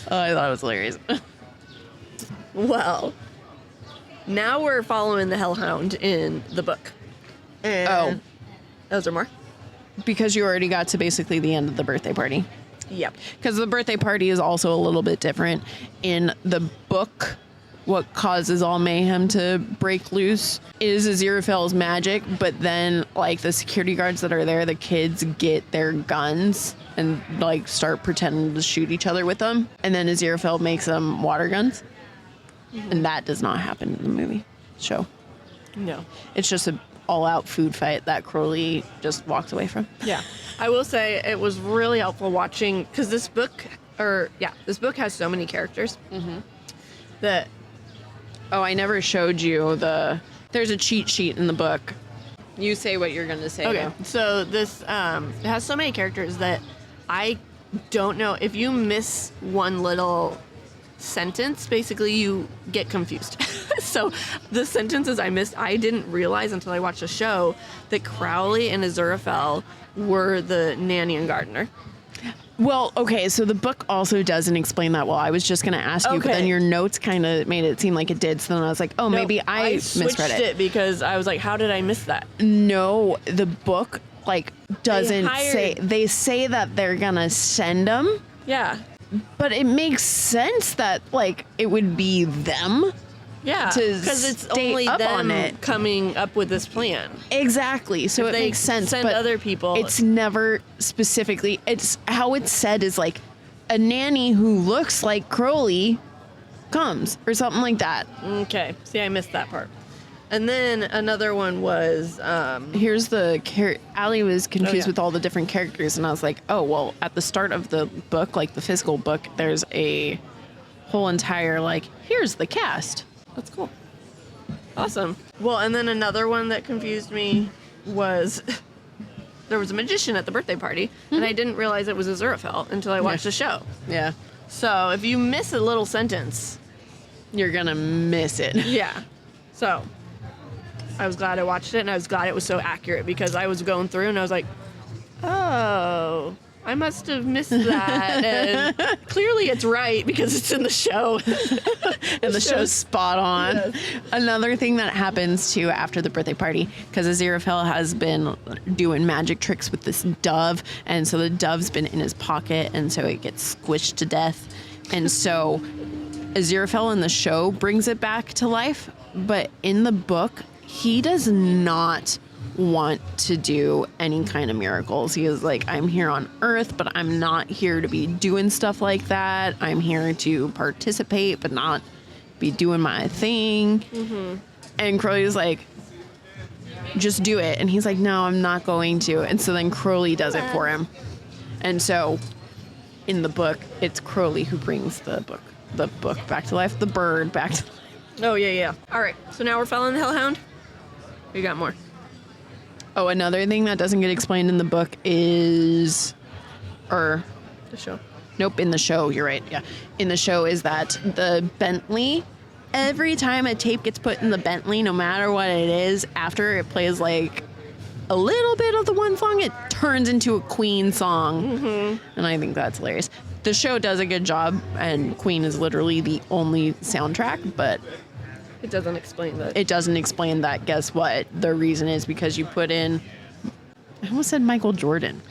Speaker 1: Oh, I thought it was hilarious.
Speaker 2: Well, now we're following the hellhound in the book. And those are more?
Speaker 1: Because you already got to basically the end of the birthday party.
Speaker 2: Yep.
Speaker 1: Because the birthday party is also a little bit different. In the book, what causes all mayhem to break loose is Aziraphale's magic, but then, like, the security guards that are there, the kids get their guns and, like, start pretending to shoot each other with them. And then Aziraphale makes them water guns. Mm-hmm. And that does not happen in the movie show.
Speaker 2: No.
Speaker 1: It's just a all-out food fight that Crowley just walks away from.
Speaker 2: Yeah. I will say it was really helpful watching, because this book has so many characters that...
Speaker 1: Oh, I never showed you there's a cheat sheet in the book. You say what you're going to say.
Speaker 2: Okay.
Speaker 1: Though.
Speaker 2: So this it has so many characters that I don't know. If you miss one little sentence, basically you get confused. So the sentences I missed, I didn't realize until I watched the show that Crowley and Aziraphale were the nanny and gardener.
Speaker 1: Well, okay, so the book also doesn't explain that well. I was just going to ask you, but then your notes kind of made it seem like it did. So then I was like, maybe I misread
Speaker 2: it because I was like, how did I miss that?
Speaker 1: No, the book doesn't say. They say that they're going to send them.
Speaker 2: Yeah.
Speaker 1: But it makes sense that it would be them.
Speaker 2: Yeah, because it's only them coming up with this plan.
Speaker 1: Exactly, so it makes sense.
Speaker 2: Send other people.
Speaker 1: It's never specifically. It's how it's said is like a nanny who looks like Crowley comes or something like that.
Speaker 2: Okay, see, I missed that part. And then another one was
Speaker 1: here's the Allie was confused with all the different characters, and I was like, oh well, at the start of the book, like the physical book, there's a whole entire here's the cast.
Speaker 2: That's cool. Awesome. Well, and then another one that confused me was there was a magician at the birthday party, and I didn't realize it was Aziraphale until I watched the show.
Speaker 1: Yeah.
Speaker 2: So if you miss a little sentence,
Speaker 1: you're gonna miss it.
Speaker 2: Yeah. So I was glad I watched it, and I was glad it was so accurate, because I was going through and I was like, oh, I must have missed that. And clearly it's right because it's in the show.
Speaker 1: And the show's spot on. Yes. Another thing that happens too after the birthday party, because Aziraphale has been doing magic tricks with this dove, and so the dove's been in his pocket, and so it gets squished to death. And so Aziraphale in the show brings it back to life, but in the book, he does not want to do any kind of miracles. He is like, I'm here on Earth, but I'm not here to be doing stuff like that. I'm here to participate, but not be doing my thing.
Speaker 2: Mm-hmm.
Speaker 1: And Crowley's like, just do it. And he's like, no, I'm not going to. And so then Crowley does it for him. And so in the book, it's Crowley who brings the book back to life, the bird back to life.
Speaker 2: Oh, yeah. All right. So now we're following the Hellhound. We got more.
Speaker 1: Oh, another thing that doesn't get explained in the book is...
Speaker 2: The show.
Speaker 1: Nope, in the show, you're right, yeah. In the show is that the Bentley, every time a tape gets put in the Bentley, no matter what it is, after it plays like a little bit of the one song, it turns into a Queen song.
Speaker 2: Mm-hmm.
Speaker 1: And I think that's hilarious. The show does a good job, and Queen is literally the only soundtrack, but...
Speaker 2: It doesn't explain that.
Speaker 1: It doesn't explain that. Guess what? The reason is because you put in... I almost said Michael Jordan.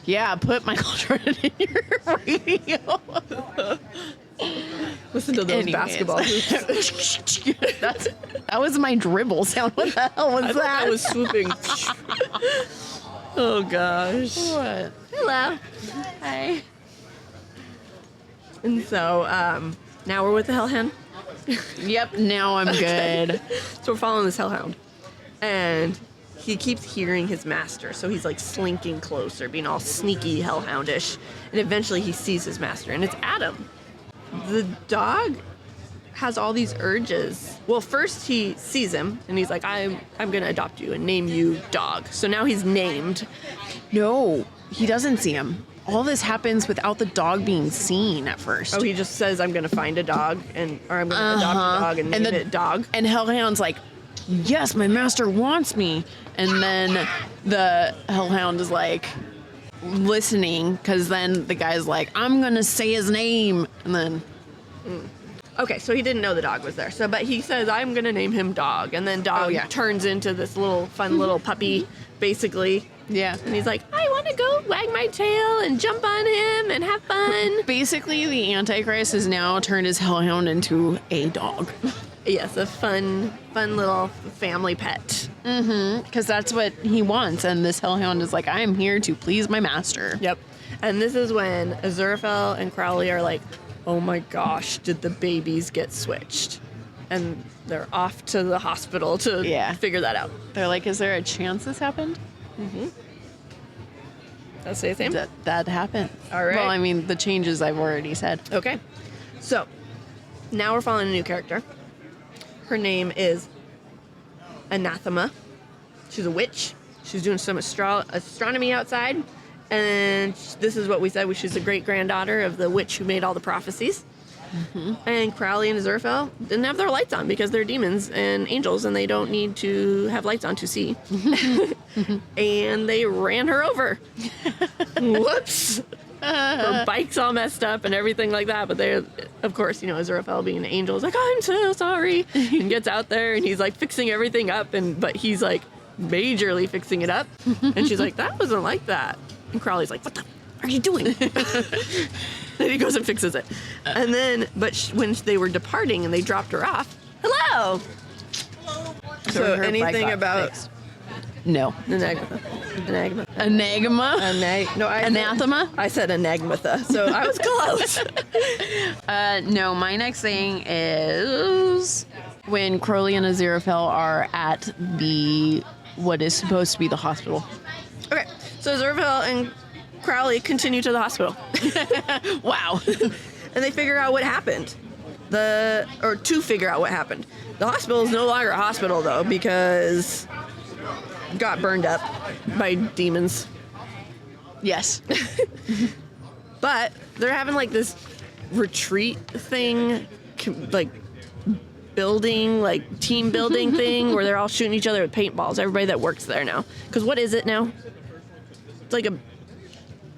Speaker 1: Yeah, put Michael Jordan in your radio.
Speaker 2: Listen to those basketball hoops.
Speaker 1: That was my dribble sound. What the hell was that?
Speaker 2: That was swooping. Oh, gosh.
Speaker 1: What?
Speaker 2: Hello.
Speaker 1: Hi.
Speaker 2: And so, now we're with the Hellhound.
Speaker 1: Yep, now I'm good.
Speaker 2: So we're following this Hellhound. And he keeps hearing his master. So he's like slinking closer, being all sneaky Hellhoundish. And eventually he sees his master, and it's Adam. The dog has all these urges. Well, first he sees him, and he's like, I'm going to adopt you and name you Dog. So now he's named.
Speaker 1: No, he doesn't see him. All this happens without the dog being seen at first.
Speaker 2: Oh, he just says, I'm going to find a dog, or I'm going to adopt a dog and name it Dog.
Speaker 1: And Hellhound's like, yes, my master wants me. And then the Hellhound is like listening, because then the guy's like, I'm going to say his name. And then...
Speaker 2: Okay, so he didn't know the dog was there. So, but he says, I'm going to name him Dog. And then Dog turns into this little fun little puppy, basically.
Speaker 1: Yeah.
Speaker 2: And he's like, I want to go wag my tail and jump on him and have fun.
Speaker 1: Basically, the Antichrist has now turned his Hellhound into a dog.
Speaker 2: Yes, a fun little family pet.
Speaker 1: Mm-hmm. Because that's what he wants. And this Hellhound is like, I am here to please my master.
Speaker 2: Yep. And this is when Aziraphale and Crowley are like, oh my gosh, did the babies get switched? And they're off to the hospital to figure that out.
Speaker 1: They're like, is there a chance this happened?
Speaker 2: Mm-hmm. That's the same?
Speaker 1: That happened.
Speaker 2: All right.
Speaker 1: Well, I mean, the changes I've already said.
Speaker 2: Okay. So, now we're following a new character. Her name is Anathema. She's a witch. She's doing some astronomy outside. And this is what we said. She's the great-granddaughter of the witch who made all the prophecies. Mm-hmm. And Crowley and Aziraphale didn't have their lights on because they're demons and angels, and they don't need to have lights on to see. And they ran her over. Whoops. Her bike's all messed up and everything like that. But they're, of course, Aziraphale being an angel is like, I'm so sorry. And gets out there and he's like fixing everything up. But he's like majorly fixing it up. And she's like, that wasn't like that. And Crowley's like, what the are you doing? Then he goes and fixes it. And then, when they were departing and they dropped her off, hello. So anything about... Fixed.
Speaker 1: No.
Speaker 2: Anathema.
Speaker 1: Anathema?
Speaker 2: I said Anagmatha, so I was close.
Speaker 1: No, my next thing is when Crowley and Aziraphale are at what is supposed to be the hospital.
Speaker 2: Okay, so Aziraphale and Crowley continue to the hospital.
Speaker 1: Wow.
Speaker 2: And they figure out what happened. To figure out what happened. The hospital is no longer a hospital, though, because it got burned up by demons.
Speaker 1: Yes.
Speaker 2: But they're having, like, this retreat thing, like, building, like, team building thing, where they're all shooting each other with paintballs. Everybody that works there now. Because what is it now? It's like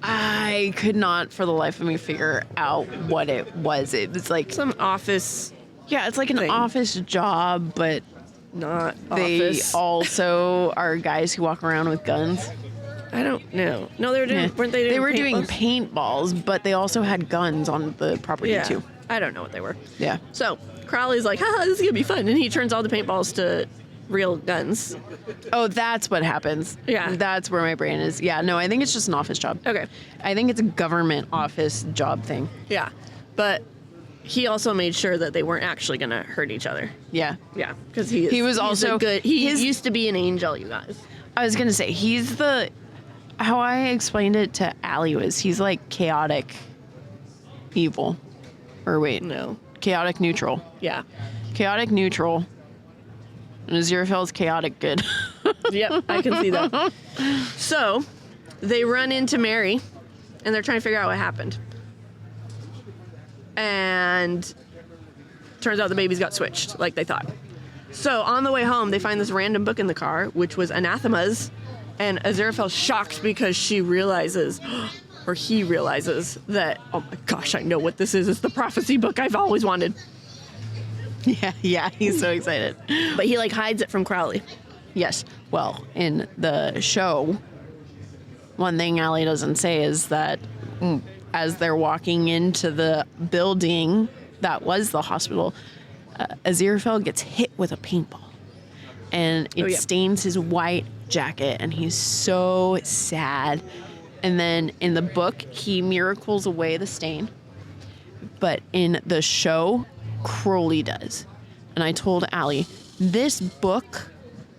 Speaker 1: I could not for the life of me figure out what it was. It was like
Speaker 2: some office.
Speaker 1: Yeah, it's like an office job, but
Speaker 2: not
Speaker 1: they
Speaker 2: office.
Speaker 1: Also are guys who walk around with guns.
Speaker 2: I don't know. No, they were doing. Weren't they doing?
Speaker 1: They were doing paintballs, but they also had guns on the property too.
Speaker 2: I don't know what they were.
Speaker 1: Yeah.
Speaker 2: So Crowley's like, haha, this is gonna be fun, and he turns all the paintballs to real guns.
Speaker 1: Oh, that's what happens.
Speaker 2: Yeah.
Speaker 1: That's where my brain is. Yeah, no, I think it's just an office job.
Speaker 2: Okay.
Speaker 1: I think it's a government office job thing.
Speaker 2: Yeah. But he also made sure that they weren't actually going to hurt each other.
Speaker 1: Yeah.
Speaker 2: Yeah, because he
Speaker 1: was also
Speaker 2: good. He used to be an angel, you guys.
Speaker 1: I was gonna say how I explained it to Allie was he's like chaotic evil, or wait,
Speaker 2: No.
Speaker 1: chaotic neutral.
Speaker 2: Yeah.
Speaker 1: Chaotic neutral. And Aziraphale's chaotic good.
Speaker 2: Yep, I can see that. So, they run into Mary, and they're trying to figure out what happened. And turns out the babies got switched, like they thought. So, on the way home, they find this random book in the car, which was Anathema's, and Aziraphale's shocked because she realizes, or he realizes, that, oh my gosh, I know what this is. It's the prophecy book I've always wanted.
Speaker 1: Yeah, he's so excited.
Speaker 2: But he, like, hides it from Crowley.
Speaker 1: Yes. Well, in the show, one thing Allie doesn't say is that as they're walking into the building that was the hospital, Aziraphale gets hit with a paintball. And it stains his white jacket, and he's so sad. And then in the book, he miracles away the stain. But in the show, Crowley does. And I told Allie, this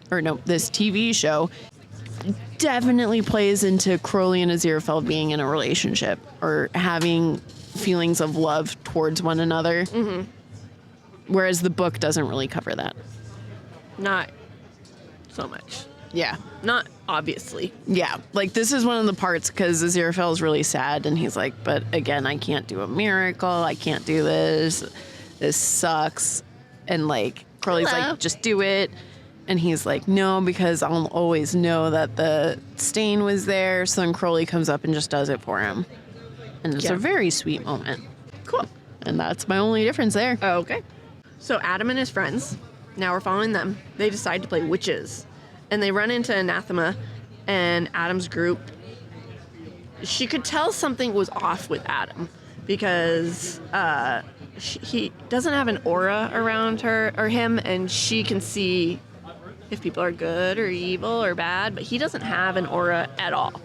Speaker 1: TV show definitely plays into Crowley and Aziraphale being in a relationship or having feelings of love towards one another. Mm-hmm. Whereas the book doesn't really cover that.
Speaker 2: Not so much.
Speaker 1: Yeah.
Speaker 2: Not obviously.
Speaker 1: Yeah. Like, this is one of the parts because Aziraphale is really sad, and he's like, but again, I can't do a miracle. I can't do this. This sucks. And, like, Crowley's like, just do it. And he's like, no, because I'll always know that the stain was there. So then Crowley comes up and just does it for him. And it's a very sweet moment.
Speaker 2: Cool.
Speaker 1: And that's my only difference there.
Speaker 2: Okay. So Adam and his friends, now we're following them. They decide to play witches. And they run into Anathema and Adam's group. She could tell something was off with Adam because he doesn't have an aura around her or him, and she can see if people are good or evil or bad, but he doesn't have an aura at all.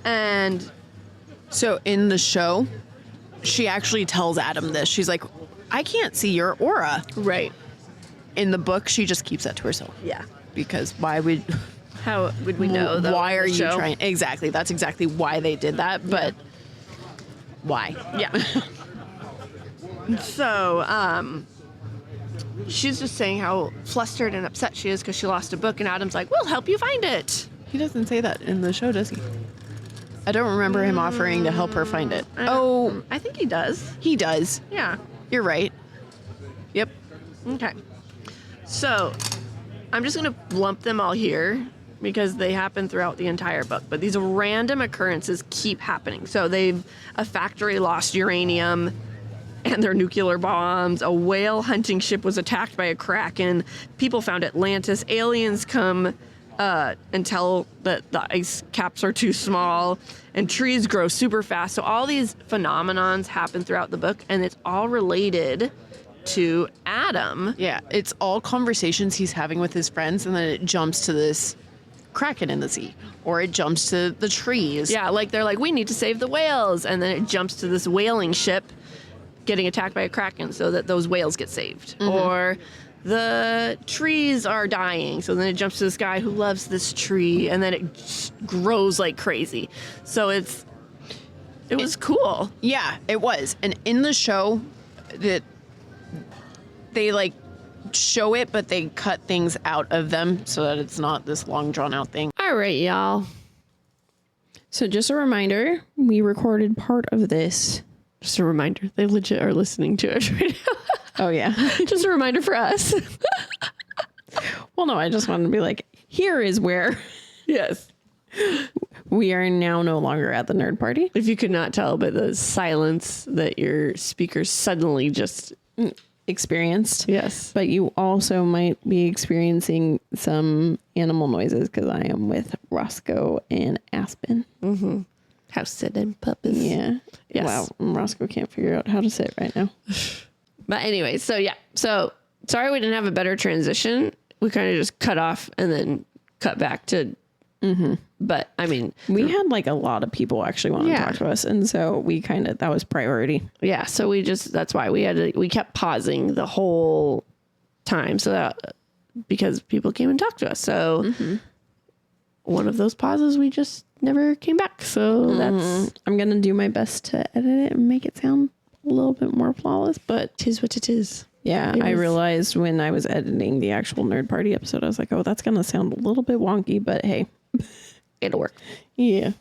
Speaker 2: And
Speaker 1: so in the show, she actually tells Adam this. She's like, I can't see your aura.
Speaker 2: Right.
Speaker 1: In the book, she just keeps that to herself.
Speaker 2: Yeah.
Speaker 1: Because
Speaker 2: how would we know, though?
Speaker 1: Why are you trying? Exactly. That's exactly why they did that. But why?
Speaker 2: Yeah. So, she's just saying how flustered and upset she is because she lost a book, and Adam's like, we'll help you find it.
Speaker 1: He doesn't say that in the show, does he? I don't remember him offering to help her find it.
Speaker 2: I think he does.
Speaker 1: He does.
Speaker 2: Yeah.
Speaker 1: You're right. Yep.
Speaker 2: Okay. So, I'm just going to lump them all here because they happen throughout the entire book. But these random occurrences keep happening. So, a factory lost uranium and their nuclear bombs. A whale hunting ship was attacked by a kraken. People found Atlantis. Aliens come and tell that the ice caps are too small. And trees grow super fast. So all these phenomenons happen throughout the book. And it's all related to Adam.
Speaker 1: Yeah, it's all conversations he's having with his friends. And then it jumps to this kraken in the sea. Or it jumps to the trees.
Speaker 2: Yeah, like they're like, we need to save the whales. And then it jumps to this whaling ship getting attacked by a kraken so that those whales get saved. Mm-hmm. Or the trees are dying, so then it jumps to this guy who loves this tree, and then it just grows like crazy. So it was cool.
Speaker 1: Yeah, it was. And in the show, that they like show it, but they cut things out of them so that it's not this long drawn out thing.
Speaker 2: All right, y'all.
Speaker 1: So just a reminder, we recorded part of this.
Speaker 2: Just a reminder, they legit are listening to it right now.
Speaker 1: Oh, yeah.
Speaker 2: Just a reminder for us.
Speaker 1: Well, no, I just wanted to be like, here is where.
Speaker 2: Yes.
Speaker 1: We are now no longer at the nerd party.
Speaker 2: If you could not tell by the silence that your speakers suddenly just
Speaker 1: experienced.
Speaker 2: Yes.
Speaker 1: But you also might be experiencing some animal noises because I am with Roscoe and Aspen.
Speaker 2: Mm-hmm. House sitting puppies.
Speaker 1: Yeah.
Speaker 2: Yes.
Speaker 1: Wow. Roscoe can't figure out how to sit right now.
Speaker 2: But anyway, so yeah. So sorry we didn't have a better transition. We kind of just cut off and then cut back to But I mean,
Speaker 1: we had like a lot of people actually want to talk to us. And so we that was priority.
Speaker 2: Yeah. So that's why we kept pausing the whole time. So that, because people came and talked to us. So one of those pauses, we just never came back. So
Speaker 1: I'm going to do my best to edit it and make it sound a little bit more flawless, but
Speaker 2: 'tis what it is.
Speaker 1: Yeah, I realized when I was editing the actual Nerd Party episode, I was like, oh, that's going to sound a little bit wonky, but hey.
Speaker 2: It'll work.
Speaker 1: Yeah.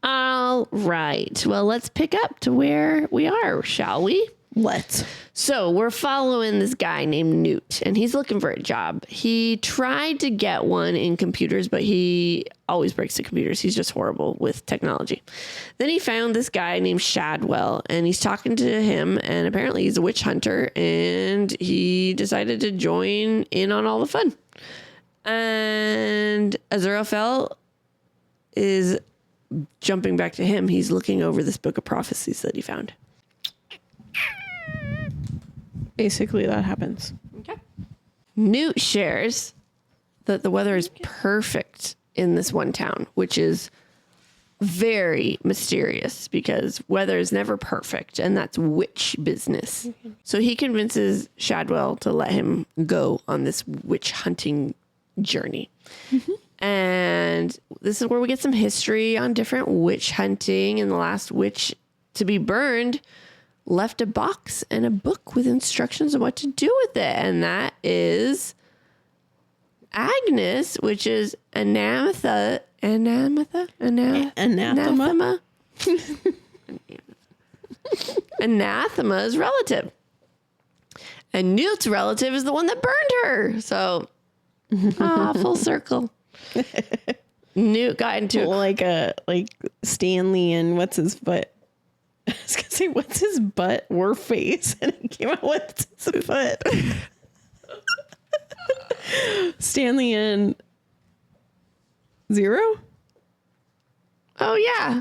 Speaker 2: All right. Well, let's pick up to where we are, shall we?
Speaker 1: Let's.
Speaker 2: So we're following this guy named Newt, and he's looking for a job. He tried to get one in computers, but he always breaks the computers. He's just horrible with technology. Then he found this guy named Shadwell, and he's talking to him, and apparently he's a witch hunter, and he decided to join in on all the fun. And Aziraphale is jumping back to him. He's looking over this book of prophecies that he found.
Speaker 1: Basically, that happens.
Speaker 2: Okay. Newt shares that the weather is perfect in this one town, which is very mysterious because weather is never perfect, and that's witch business. So he convinces Shadwell to let him go on this witch hunting journey. And this is where we get some history on different witch hunting, and the last witch to be burned left a box and a book with instructions on what to do with it. And that is Agnes, which is anathema. Anathema's relative. And Newt's relative is the one that burned her. So, full circle. Newt got into
Speaker 1: like Stanley and what's his butt. I was gonna say what's his butt or face, and it came out with his butt. Stanley and Zero.
Speaker 2: Oh yeah.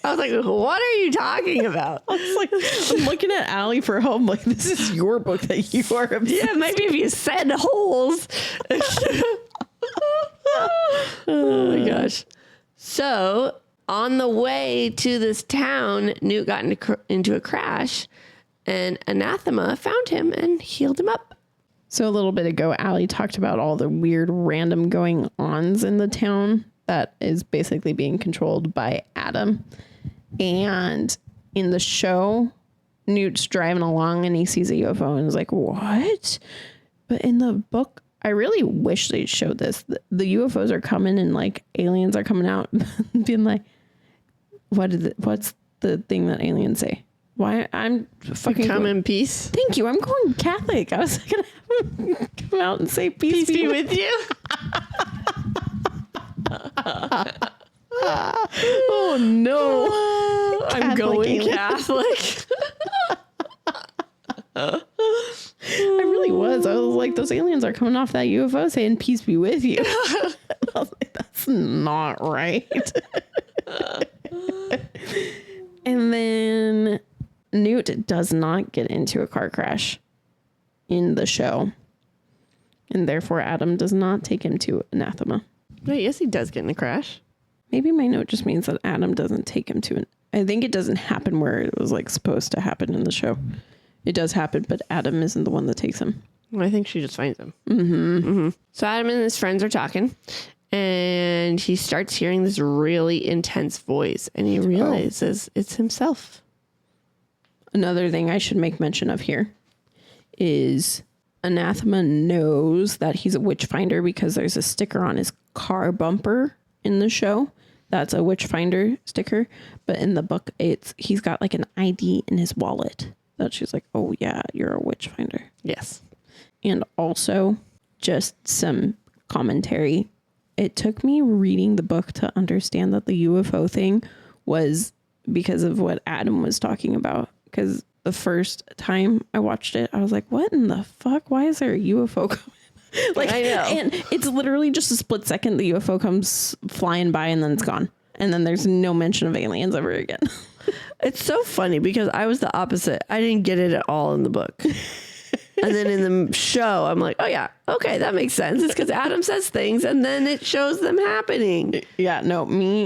Speaker 2: I was like, what are you talking about?
Speaker 1: I was like, I'm looking at Allie for help. I'm like, this is your book that you are obsessed.
Speaker 2: Yeah, maybe if you said holes. Oh my gosh. So on the way to this town, Newt got into a crash, and Anathema found him and healed him up.
Speaker 1: So a little bit ago, Allie talked about all the weird random going-ons in the town that is basically being controlled by Adam. And in the show, Newt's driving along and he sees a UFO and is like, what? But in the book, I really wish they showed this. The UFOs are coming and like aliens are coming out being like, what's the thing that aliens say? Why I'm fucking
Speaker 2: come in peace.
Speaker 1: Thank you. I'm going Catholic. I was gonna have him come out and say peace be with you. Oh no.
Speaker 2: I'm going Catholic.
Speaker 1: I really was. I was like, those aliens are coming off that UFO saying peace be with you. I was like, that's not right. And then Newt does not get into a car crash in the show. And therefore Adam does not take him to Anathema.
Speaker 2: Wait, yes, he does get in a crash.
Speaker 1: Maybe my note just means that Adam doesn't take him to I think it doesn't happen where it was like supposed to happen in the show. It does happen, but Adam isn't the one that takes him.
Speaker 2: Well, I think she just finds him. Mm-hmm. So Adam and his friends are talking, and he starts hearing this really intense voice, and he realizes it's himself.
Speaker 1: Another thing I should make mention of here is Anathema knows that he's a witch finder because there's a sticker on his car bumper in the show. That's a witch finder sticker. But in the book, he's got like an ID in his wallet that she's like, oh yeah, you're a witch finder.
Speaker 2: Yes.
Speaker 1: And also just some commentary. It took me reading the book to understand that the UFO thing was because of what Adam was talking about. Because the first time I watched it, I was like, what in the fuck? Why is there a UFO coming? Like, I know. And it's literally just a split second. The UFO comes flying by and then it's gone. And then there's no mention of aliens ever again.
Speaker 2: It's so funny because I was the opposite. I didn't get it at all in the book. And then in the show, I'm like, oh yeah, okay, that makes sense. It's because Adam says things and then it shows them happening.
Speaker 1: Yeah, no,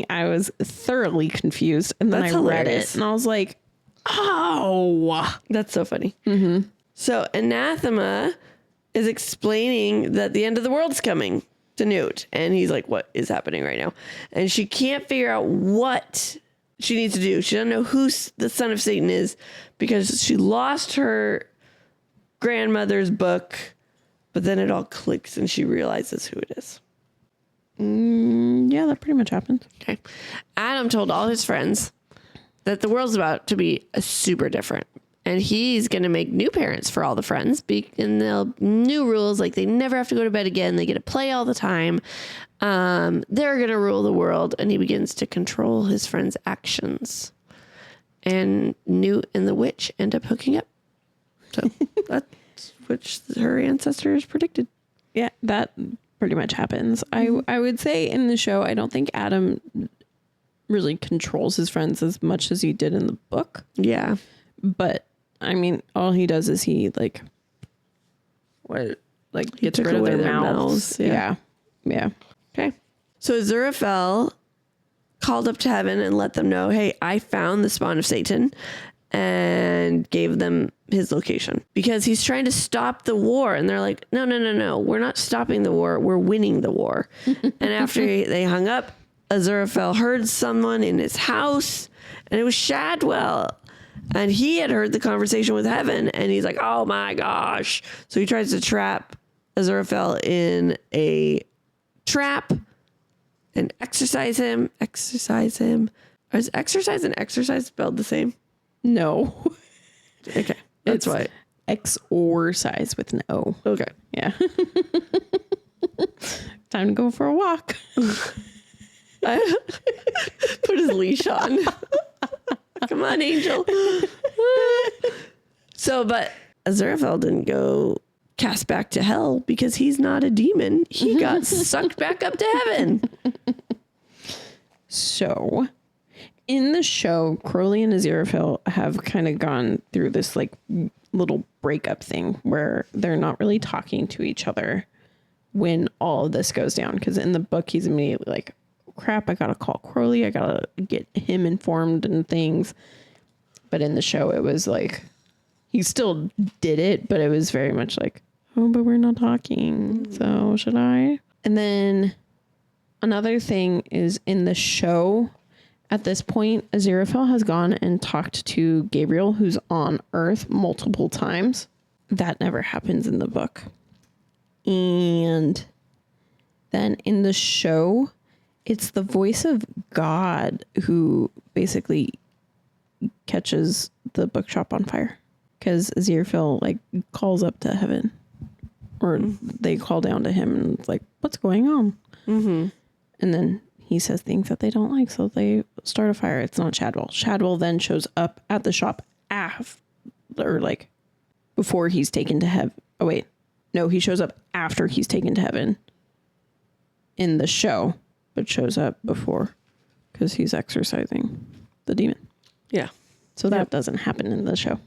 Speaker 1: I was thoroughly confused. And then I read it and I was like, oh.
Speaker 2: That's so funny. Mm-hmm. So Anathema is explaining that the end of the world's coming to Newt. And he's like, what is happening right now? And she can't figure out what she needs to do. She doesn't know who the son of Satan is because she lost her grandmother's book, but then it all clicks and she realizes who it is.
Speaker 1: Yeah, that pretty much happened.
Speaker 2: Okay. Adam told all his friends that the world's about to be super different. And he's going to make new parents for all the friends. And they'll new rules, like they never have to go to bed again. They get to play all the time. They're going to rule the world. And he begins to control his friends' actions. And Newt and the witch end up hooking up. So that's what her ancestors predicted.
Speaker 1: Yeah, that pretty much happens. I would say in the show, I don't think Adam really controls his friends as much as he did in the book.
Speaker 2: Yeah.
Speaker 1: But I mean, all he does is he gets rid of their mouths. Yeah.
Speaker 2: Okay. So Aziraphale called up to heaven and let them know, hey, I found the spawn of Satan, and gave them his location because he's trying to stop the war. And they're like, no. We're not stopping the war. We're winning the war. And after they hung up, Aziraphale heard someone in his house, and it was Shadwell. And he had heard the conversation with heaven, and he's like, oh my gosh. So he tries to trap Aziraphale in a trap and exercise him. Is exercise and exercise spelled the same?
Speaker 1: No.
Speaker 2: Okay. That's why.
Speaker 1: Exorcise with an O.
Speaker 2: Okay.
Speaker 1: Yeah. Time to go for a walk.
Speaker 2: Put his leash on. Come on, Angel. But Aziraphale didn't go cast back to hell because he's not a demon. He got sucked back up to heaven.
Speaker 1: So, in the show, Crowley and Aziraphale have kind of gone through this little breakup thing where they're not really talking to each other when all of this goes down. Because in the book, he's immediately like, crap, I gotta call Crowley. I gotta get him informed and things. But in the show, it was like, he still did it, but it was very much like, oh, but we're not talking. So should I? And then another thing is in the show, at this point, Aziraphale has gone and talked to Gabriel, who's on Earth, multiple times. That never happens in the book. And then in the show, it's the voice of God who basically catches the bookshop on fire. Because Aziraphale calls up to heaven. Or they call down to him and it's like, what's going on? Mm-hmm. And then he says things that they don't like, so they start a fire. It's not Shadwell. Shadwell then shows up at the shop before he's taken to heaven. Oh, wait. No, he shows up after he's taken to heaven in the show, but shows up before because he's exorcising the demon.
Speaker 2: Yeah.
Speaker 1: So that doesn't happen in the show.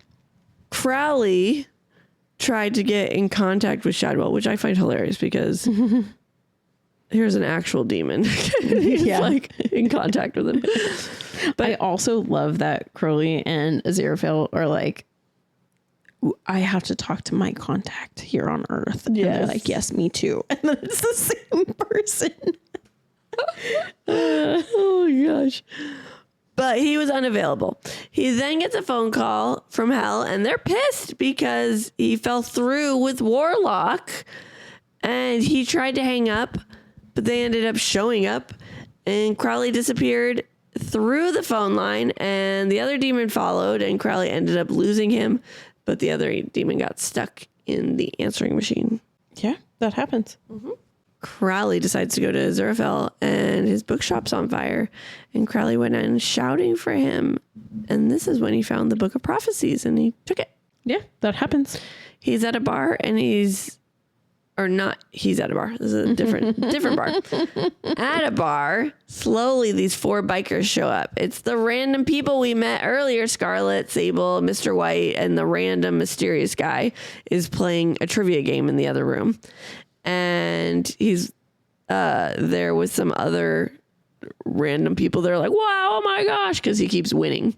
Speaker 2: Crowley tried to get in contact with Shadwell, which I find hilarious because here's an actual demon. He's in contact with him.
Speaker 1: But I also love that Crowley and Aziraphale are like, I have to talk to my contact here on Earth. Yes. And they're like, yes, me too. And then it's the same person.
Speaker 2: Oh gosh. But he was unavailable. He then gets a phone call from hell, and they're pissed because he fell through with Warlock, and he tried to hang up, but they ended up showing up, and Crowley disappeared through the phone line, and the other demon followed, and Crowley ended up losing him, but the other demon got stuck in the answering machine.
Speaker 1: Yeah, that happens.
Speaker 2: Mm-hmm. Crowley decides to go to Aziraphale, and his bookshop's on fire, and Crowley went in shouting for him, and this is when he found the Book of Prophecies, and he took it.
Speaker 1: Yeah, that happens.
Speaker 2: He's at a bar, and he's or not, he's at a bar. This is a different bar. At a bar, slowly these 4 bikers show up. It's the random people we met earlier. Scarlet, Sable, Mr. White, and the random mysterious guy is playing a trivia game in the other room. And he's there with some other random people. They're like, wow, oh my gosh, because he keeps winning.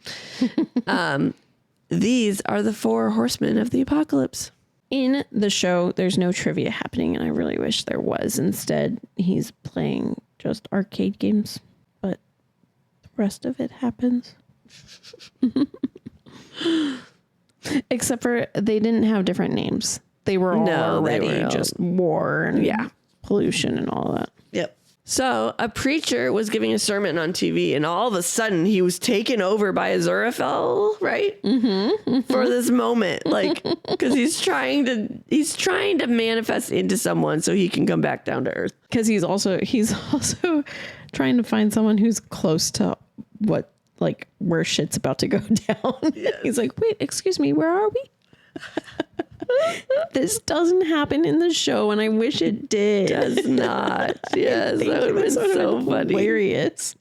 Speaker 2: These are the 4 horsemen of the apocalypse.
Speaker 1: In the show, there's no trivia happening, and I really wish there was. Instead, he's playing just arcade games, but the rest of it happens. Except for they didn't have different names. They were all already just war and pollution and all that.
Speaker 2: Yep. So a preacher was giving a sermon on TV, and all of a sudden he was taken over by Aziraphale, right? For this moment, like, because he's trying to manifest into someone so he can come back down to earth.
Speaker 1: Because he's also trying to find someone who's close to where shit's about to go down. Yes. He's like, wait, excuse me, where are we? This doesn't happen in the show, and I wish it did.
Speaker 2: It does not. Yes, that would have been so funny.
Speaker 1: Hilarious.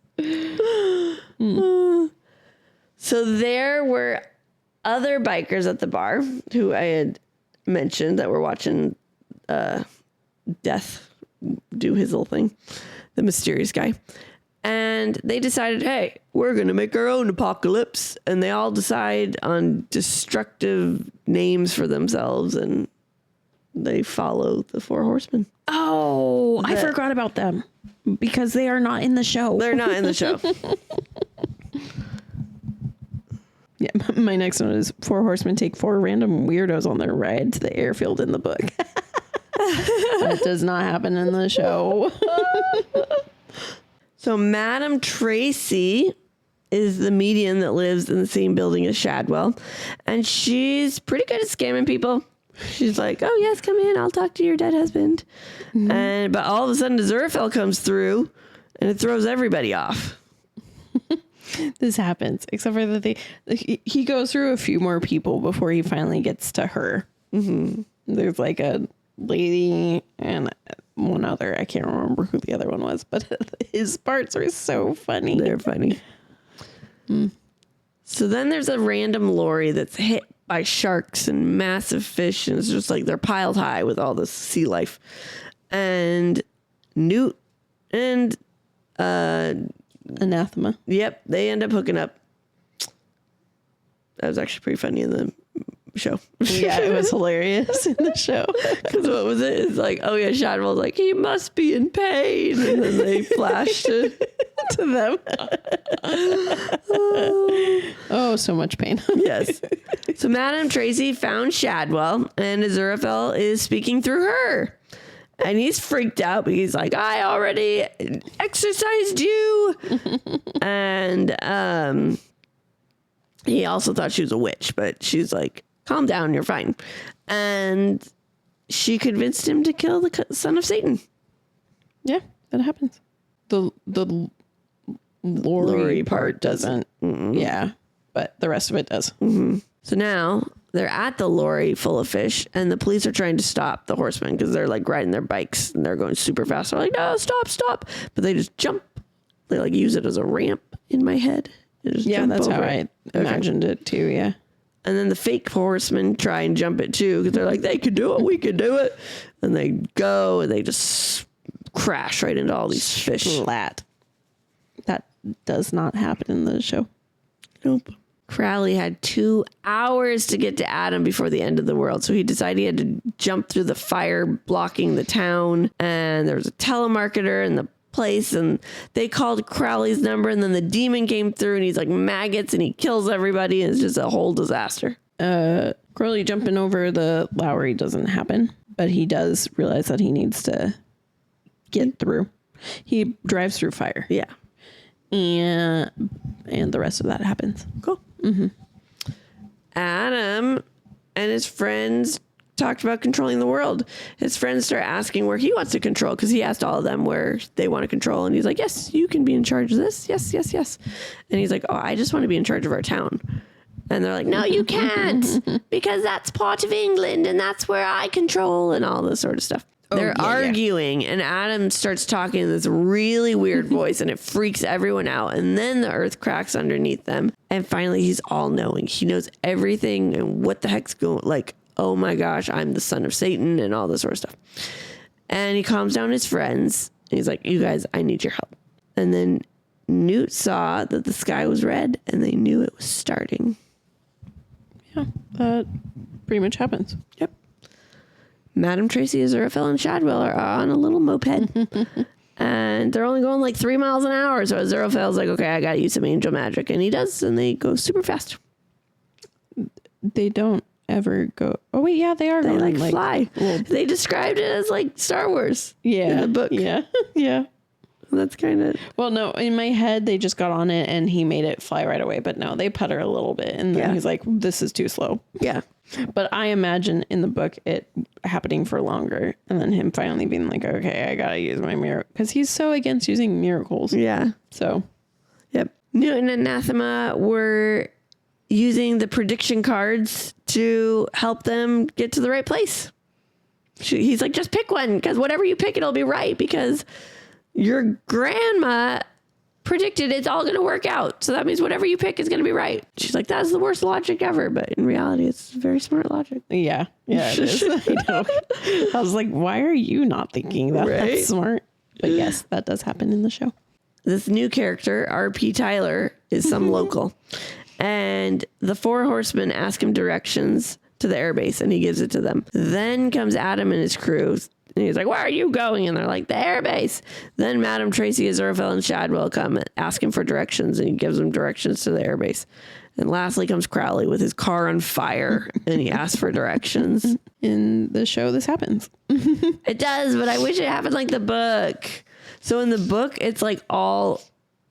Speaker 2: So there were other bikers at the bar who I had mentioned that were watching Death do his little thing, the mysterious guy. And they decided, hey, we're going to make our own apocalypse. And they all decide on destructive names for themselves. And they follow the 4 horsemen.
Speaker 1: Oh, I forgot about them. Because they are not in the show.
Speaker 2: They're not in the show.
Speaker 1: Yeah, my next one is 4 horsemen take 4 random weirdos on their ride to the airfield in the book. That does not happen in the show.
Speaker 2: So Madame Tracy is the medium that lives in the same building as Shadwell. And she's pretty good at scamming people. She's like, oh, yes, come in. I'll talk to your dead husband. Mm-hmm. But all of a sudden, Aziraphale comes through and it throws everybody off.
Speaker 1: This happens, except for that he goes through a few more people before he finally gets to her. Mm-hmm. There's like a lady and one other. I can't remember who the other one was, but his parts are so funny.
Speaker 2: They're funny. So then there's a random lorry that's hit by sharks and massive fish, and it's just like they're piled high with all this sea life. And Newt and
Speaker 1: Anathema.
Speaker 2: Yep, they end up hooking up. That was actually pretty funny in the show.
Speaker 1: Yeah, it was hilarious in the show.
Speaker 2: Because what was it? It's like, oh yeah, Shadwell's like, he must be in pain. And then they flashed to them.
Speaker 1: Oh, so much pain.
Speaker 2: Yes. So Madame Tracy found Shadwell, and Aziraphale is speaking through her. And he's freaked out because he's like, I already exorcised you. And he also thought she was a witch, but she's like, calm down, you're fine. And she convinced him to kill the son of Satan.
Speaker 1: Yeah, that happens. The lorry part doesn't. Mm-mm. Yeah, but the rest of it does.
Speaker 2: Mm-hmm. So now they're at the lorry full of fish, and the police are trying to stop the horsemen because they're like riding their bikes and they're going super fast. They're like, no, stop. But they just jump. They like use it as a ramp in my head.
Speaker 1: Yeah, that's how I imagined it too, yeah.
Speaker 2: And then the fake horsemen try and jump it too because they're like, they could do it, we could do it. And they go and they just crash right into all these fish.
Speaker 1: Flat. That does not happen in the show.
Speaker 2: Nope. Crowley had 2 hours to get to Adam before the end of the world. So he decided he had to jump through the fire blocking the town. And there was a telemarketer in the place, and they called Crowley's number, and then the demon came through and he's like maggots and he kills everybody, and it's just a whole disaster.
Speaker 1: Crowley jumping over the Lowry doesn't happen, but he does realize that he needs to get through. He drives through fire.
Speaker 2: Yeah.
Speaker 1: And the rest of that happens.
Speaker 2: Cool. Mm-hmm. Adam and his friends talked about controlling the world. His friends start asking where he wants to control, because he asked all of them where they want to control, and he's like, yes, you can be in charge of this. Yes. And he's like, oh, I just want to be in charge of our town. And they're like, no, you can't, because that's part of England and that's where I control, and all this sort of stuff. They're arguing, and Adam starts talking in this really weird voice, and it freaks everyone out. And then the earth cracks underneath them, and finally he's all knowing. He knows everything, and what the heck's going, like, oh my gosh, I'm the son of Satan, and all this sort of stuff. And he calms down his friends, and he's like, you guys, I need your help. And then Newt saw that the sky was red, and they knew it was starting.
Speaker 1: Yeah, that pretty much happens.
Speaker 2: Yep. Madam Tracy, Aziraphale, and Shadwell are on a little moped. And they're only going like 3 miles an hour. So Aziraphale's like, okay, I got to use some angel magic. And he does, and they go super fast.
Speaker 1: They don't ever go. Oh, wait, yeah, they are.
Speaker 2: They
Speaker 1: going,
Speaker 2: like fly. Well, they described it as like Star Wars.
Speaker 1: Yeah.
Speaker 2: In the book.
Speaker 1: Yeah. Yeah.
Speaker 2: That's kind of.
Speaker 1: Well, no, in my head, they just got on it and he made it fly right away. But no, they putter a little bit. And then he's like, this is too slow.
Speaker 2: Yeah.
Speaker 1: But I imagine in the book it happening for longer, and then him finally being like, okay, I gotta use my miracle, because he's so against using miracles.
Speaker 2: Yeah.
Speaker 1: So,
Speaker 2: yep. Newt and Anathema were using the prediction cards to help them get to the right place. He's like, just pick one, because whatever you pick, it'll be right, because your grandma predicted it's all going to work out. So that means whatever you pick is going to be right. She's like, that's the worst logic ever. But in reality, it's very smart logic.
Speaker 1: Yeah. Yeah, it is. I know. I was like, why are you not thinking that? Right? That's smart. But yes, that does happen in the show.
Speaker 2: This new character, R.P. Tyler, is some local. And the 4 horsemen ask him directions to the airbase, and he gives it to them. Then comes Adam and his crew. And he's like, where are you going? And they're like, the airbase. Then Madam Tracy, Aziraphale, and Shadwell come and ask him for directions, and he gives them directions to the airbase. And lastly comes Crowley with his car on fire, and he asks for directions.
Speaker 1: In the show, this happens.
Speaker 2: It does, but I wish it happened like the book. So in the book, it's like all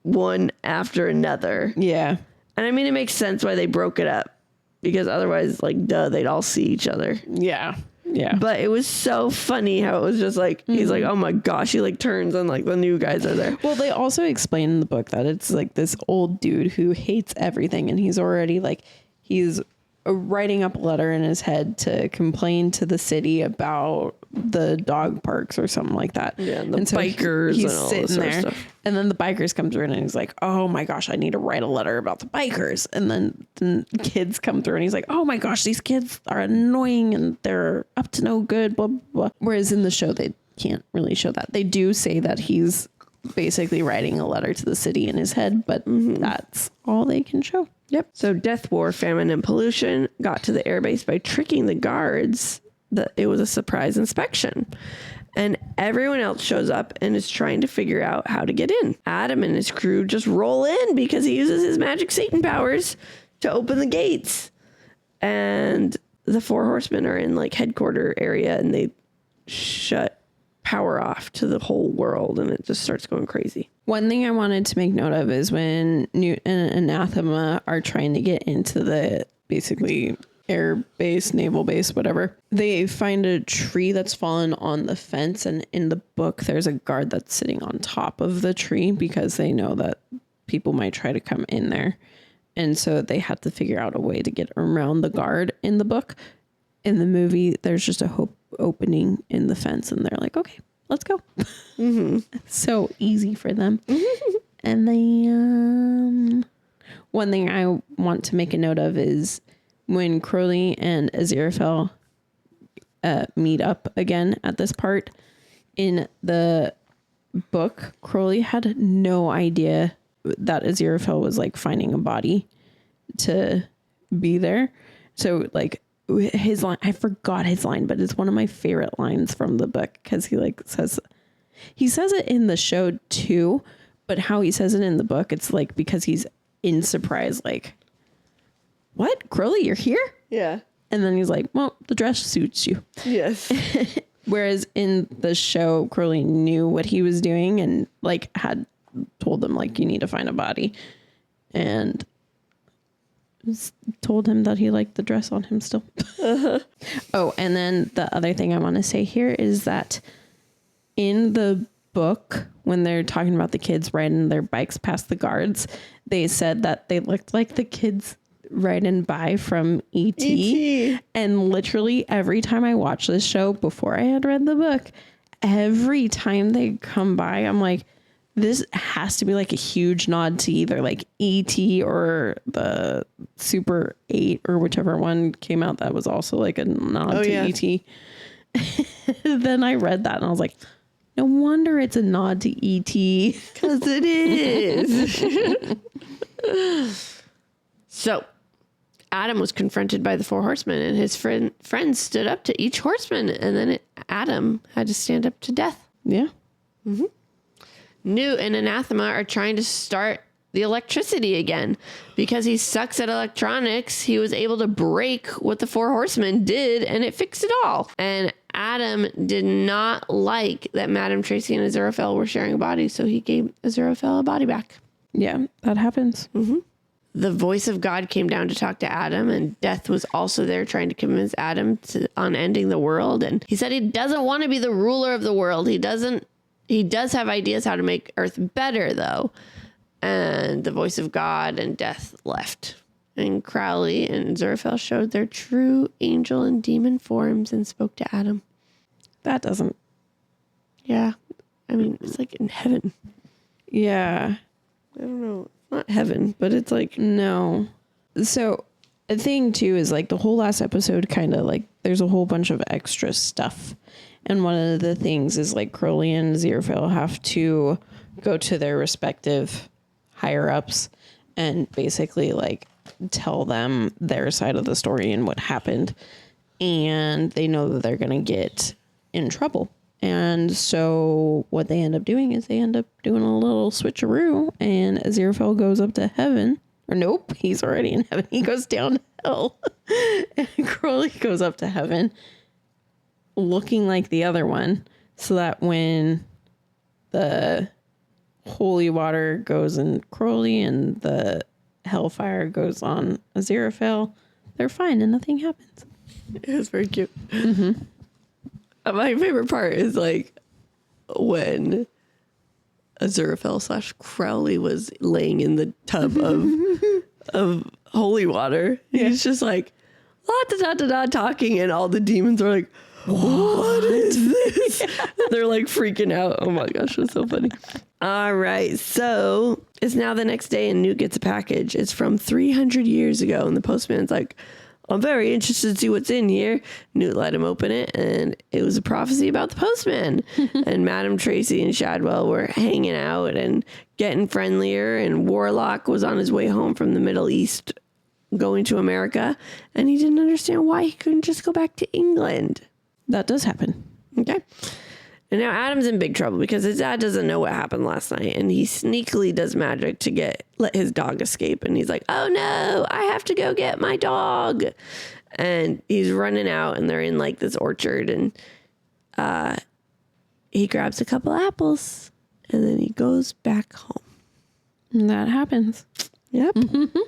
Speaker 2: one after another.
Speaker 1: Yeah.
Speaker 2: And I mean, it makes sense why they broke it up, because otherwise, like, duh, they'd all see each other.
Speaker 1: Yeah. Yeah.
Speaker 2: But it was so funny how it was just like, he's like, oh my gosh, he like turns and like the new guys are there.
Speaker 1: Well, they also explain in the book that it's like this old dude who hates everything. And he's already like, he's writing up a letter in his head to complain to the city about the dog parks or something like that.
Speaker 2: Yeah, the
Speaker 1: and so
Speaker 2: bikers
Speaker 1: he's
Speaker 2: and all
Speaker 1: sitting
Speaker 2: this sort of
Speaker 1: there,
Speaker 2: stuff.
Speaker 1: and then the bikers come through and he's like, oh my gosh, I need to write a letter about the bikers. And then kids come through and he's like, oh my gosh, these kids are annoying and they're up to no good, blah, blah, blah. Whereas in the show, they can't really show that. They do say that he's basically writing a letter to the city in his head, but that's all they can show.
Speaker 2: Yep. So Death, War, Famine, and Pollution got to the airbase by tricking the guards that it was a surprise inspection. And everyone else shows up and is trying to figure out how to get in. Adam and his crew just roll in because he uses his magic Satan powers to open the gates. And the 4 horsemen are in like headquarter area, and they shut power off to the whole world, and it just starts going crazy.
Speaker 1: One thing I wanted to make note of is when Newt and Anathema are trying to get into the basically air base, naval base, whatever, they find a tree that's fallen on the fence, and in the book there's a guard that's sitting on top of the tree because they know that people might try to come in there, and so they had to figure out a way to get around the guard in the book. In the movie, there's just a opening in the fence, and they're like, okay, let's go. So easy for them. And then one thing I want to make a note of is when Crowley and Aziraphale meet up again at this part. In the book, Crowley had no idea that Aziraphale was like finding a body to be there. So like, his line, I forgot his line, but it's one of my favorite lines from the book, because he says it in the show too, but how he says it in the book, it's like because he's in surprise, like, what, Crowley, you're here?
Speaker 2: Yeah.
Speaker 1: And then he's like, well, the dress suits you.
Speaker 2: Yes.
Speaker 1: Whereas in the show, Crowley knew what he was doing and like had told them like, you need to find a body, and told him that he liked the dress on him still. Oh, and then the other thing I want to say here is that in the book, when they're talking about the kids riding their bikes past the guards, they said that they looked like the kids riding by from E.T. And literally every time I watched this show before I had read the book, every time they come by, I'm like, this has to be like a huge nod to either like E.T. or the Super 8 or whichever one came out that was also like a nod to E.T. Then I read that and I was like, no wonder it's a nod to E.T.
Speaker 2: Because it is. So, Adam was confronted by the 4 horsemen, and his friends stood up to each horseman, and then Adam had to stand up to death.
Speaker 1: Yeah.
Speaker 2: Mm-hmm. Newt and Anathema are trying to start the electricity again. Because he sucks at electronics, he was able to break what the 4 horsemen did, and it fixed it all. And Adam did not like that Madame Tracy and Aziraphale were sharing a body, so he gave Aziraphale a body back.
Speaker 1: Yeah, that happens.
Speaker 2: Mm-hmm. The voice of God came down to talk to Adam, and Death was also there trying to convince Adam on ending the world. And he said he doesn't want to be the ruler of the world. He does have ideas how to make Earth better, though. And the voice of God and Death left. And Crowley and Aziraphale showed their true angel and demon forms and spoke to Adam.
Speaker 1: That doesn't.
Speaker 2: Yeah. I mean, it's like in heaven.
Speaker 1: Yeah.
Speaker 2: I don't know. Not heaven, but it's like,
Speaker 1: no. So the thing too is like the whole last episode kind of like there's a whole bunch of extra stuff. And one of the things is like Crowley and Aziraphale have to go to their respective higher ups and basically like tell them their side of the story and what happened. And they know that they're going to get in trouble. And so what they end up doing is they end up doing a little switcheroo, and Aziraphale goes up to heaven. Or nope, he's already in heaven. He goes down to hell. And Crowley goes up to heaven looking like the other one, so that when the holy water goes in Crowley and the hellfire goes on Aziraphale, they're fine and nothing happens.
Speaker 2: It was very cute.
Speaker 1: Mm-hmm.
Speaker 2: My favorite part is like when Aziraphale / Crowley was laying in the tub of holy water. Yeah. He's just like da talking, and all the demons are like, what is this? Yeah. They're like freaking out. Oh my gosh, it was so funny. All right, so it's now the next day, and Newt gets a package. It's from 300 years ago, and the postman's like, I'm very interested to see what's in here. Newt let him open it, and it was a prophecy about the postman. And Madame Tracy and Shadwell were hanging out and getting friendlier, and Warlock was on his way home from the Middle East going to America, and he didn't understand why he couldn't just go back to England.
Speaker 1: That does happen.
Speaker 2: Okay. And now Adam's in big trouble because his dad doesn't know what happened last night, and he sneakily does magic to let his dog escape. And he's like, oh no, I have to go get my dog. And he's running out, and they're in like this orchard, and he grabs a couple apples, and then he goes back home.
Speaker 1: And that happens.
Speaker 2: Yep. Mm-hmm.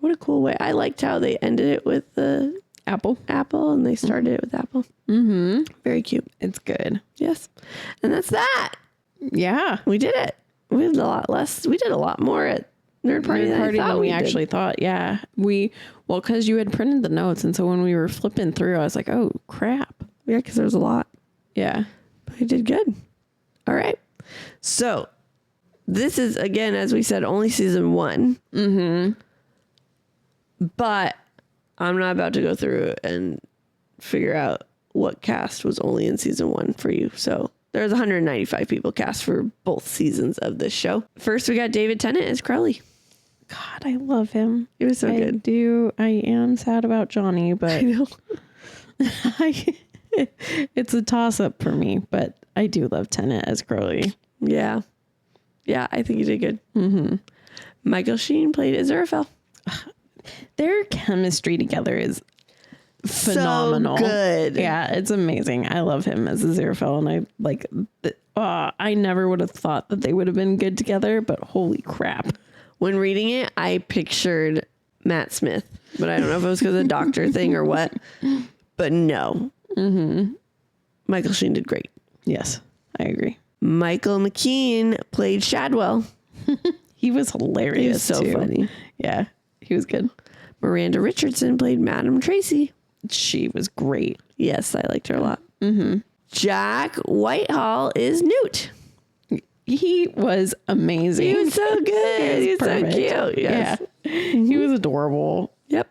Speaker 2: What a cool way. I liked how they ended it with the apple, and they started it with apple.
Speaker 1: Mm-hmm.
Speaker 2: Very cute.
Speaker 1: It's good.
Speaker 2: Yes. And that's that.
Speaker 1: Yeah.
Speaker 2: We did it. We did a lot less. We did a lot more at Nerd Party
Speaker 1: than we actually thought. Yeah. Because you had printed the notes. And so when we were flipping through, I was like, oh, crap.
Speaker 2: Yeah, because there was a lot.
Speaker 1: Yeah.
Speaker 2: But we did good. All right. So this is, again, as we said, only season 1.
Speaker 1: Mm-hmm.
Speaker 2: But I'm not about to go through and figure out what cast was only in season 1 for you. So there's 195 people cast for both seasons of this show. First, we got David Tennant as Crowley.
Speaker 1: God, I love him.
Speaker 2: He was so good.
Speaker 1: I am sad about Johnny, but
Speaker 2: I know.
Speaker 1: It's a toss-up for me, but I do love Tennant as Crowley.
Speaker 2: Yeah. Yeah, I think he did good.
Speaker 1: Mm-hmm.
Speaker 2: Michael Sheen played Aziraphale.
Speaker 1: Their chemistry together is phenomenal.
Speaker 2: So good.
Speaker 1: Yeah, it's amazing. I love him as Aziraphale, and I never would have thought that they would have been good together, but holy crap.
Speaker 2: When reading it, I pictured Matt Smith, but I don't know if it was because of the doctor thing or what. But no.
Speaker 1: Mm-hmm.
Speaker 2: Michael Sheen did great.
Speaker 1: Yes, I agree.
Speaker 2: Michael McKean played Shadwell.
Speaker 1: He was hilarious.
Speaker 2: He was so funny.
Speaker 1: Yeah, he was good.
Speaker 2: Miranda Richardson played Madame Tracy.
Speaker 1: She was great.
Speaker 2: Yes, I liked her a lot.
Speaker 1: Mm-hmm.
Speaker 5: Jack Whitehall is Newt.
Speaker 1: He was amazing.
Speaker 5: He was so good. He was so cute. Yes.
Speaker 1: Yeah. He was adorable.
Speaker 5: Yep.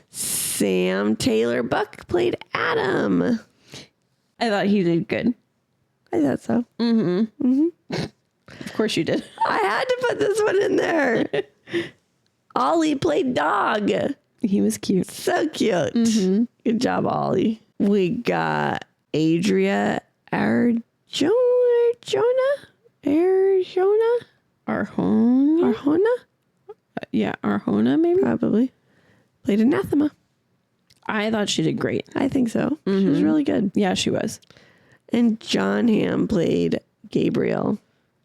Speaker 5: Sam Taylor Buck played Adam.
Speaker 1: I thought he did good.
Speaker 5: I thought so.
Speaker 1: Of course you did.
Speaker 5: I had to put this one in there. Ollie played Dog.
Speaker 1: He was cute.
Speaker 5: So cute. Good job, Ollie. We got Adria Arjona? Arjona?
Speaker 1: Yeah, Arjona maybe?
Speaker 5: Probably. Played Anathema.
Speaker 1: I thought she did great.
Speaker 5: I think so. She was really good.
Speaker 1: Yeah, she was.
Speaker 5: And John Hamm played Gabriel.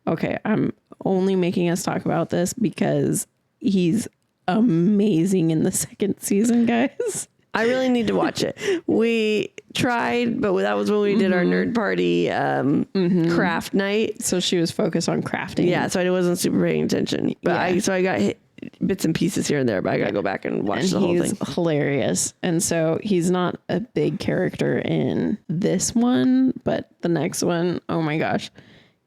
Speaker 1: Okay, I'm only making us talk about this because he's amazing in the second season, guys.
Speaker 5: I really need to watch it. We tried, but that was when we did our nerd party craft night.
Speaker 1: So she was focused on crafting.
Speaker 5: Yeah, so I wasn't super paying attention. But I got hit bits and pieces here and there, but I gotta go back and watch the whole thing.
Speaker 1: He's hilarious. And so he's not a big character in this one, but the next one, oh my gosh,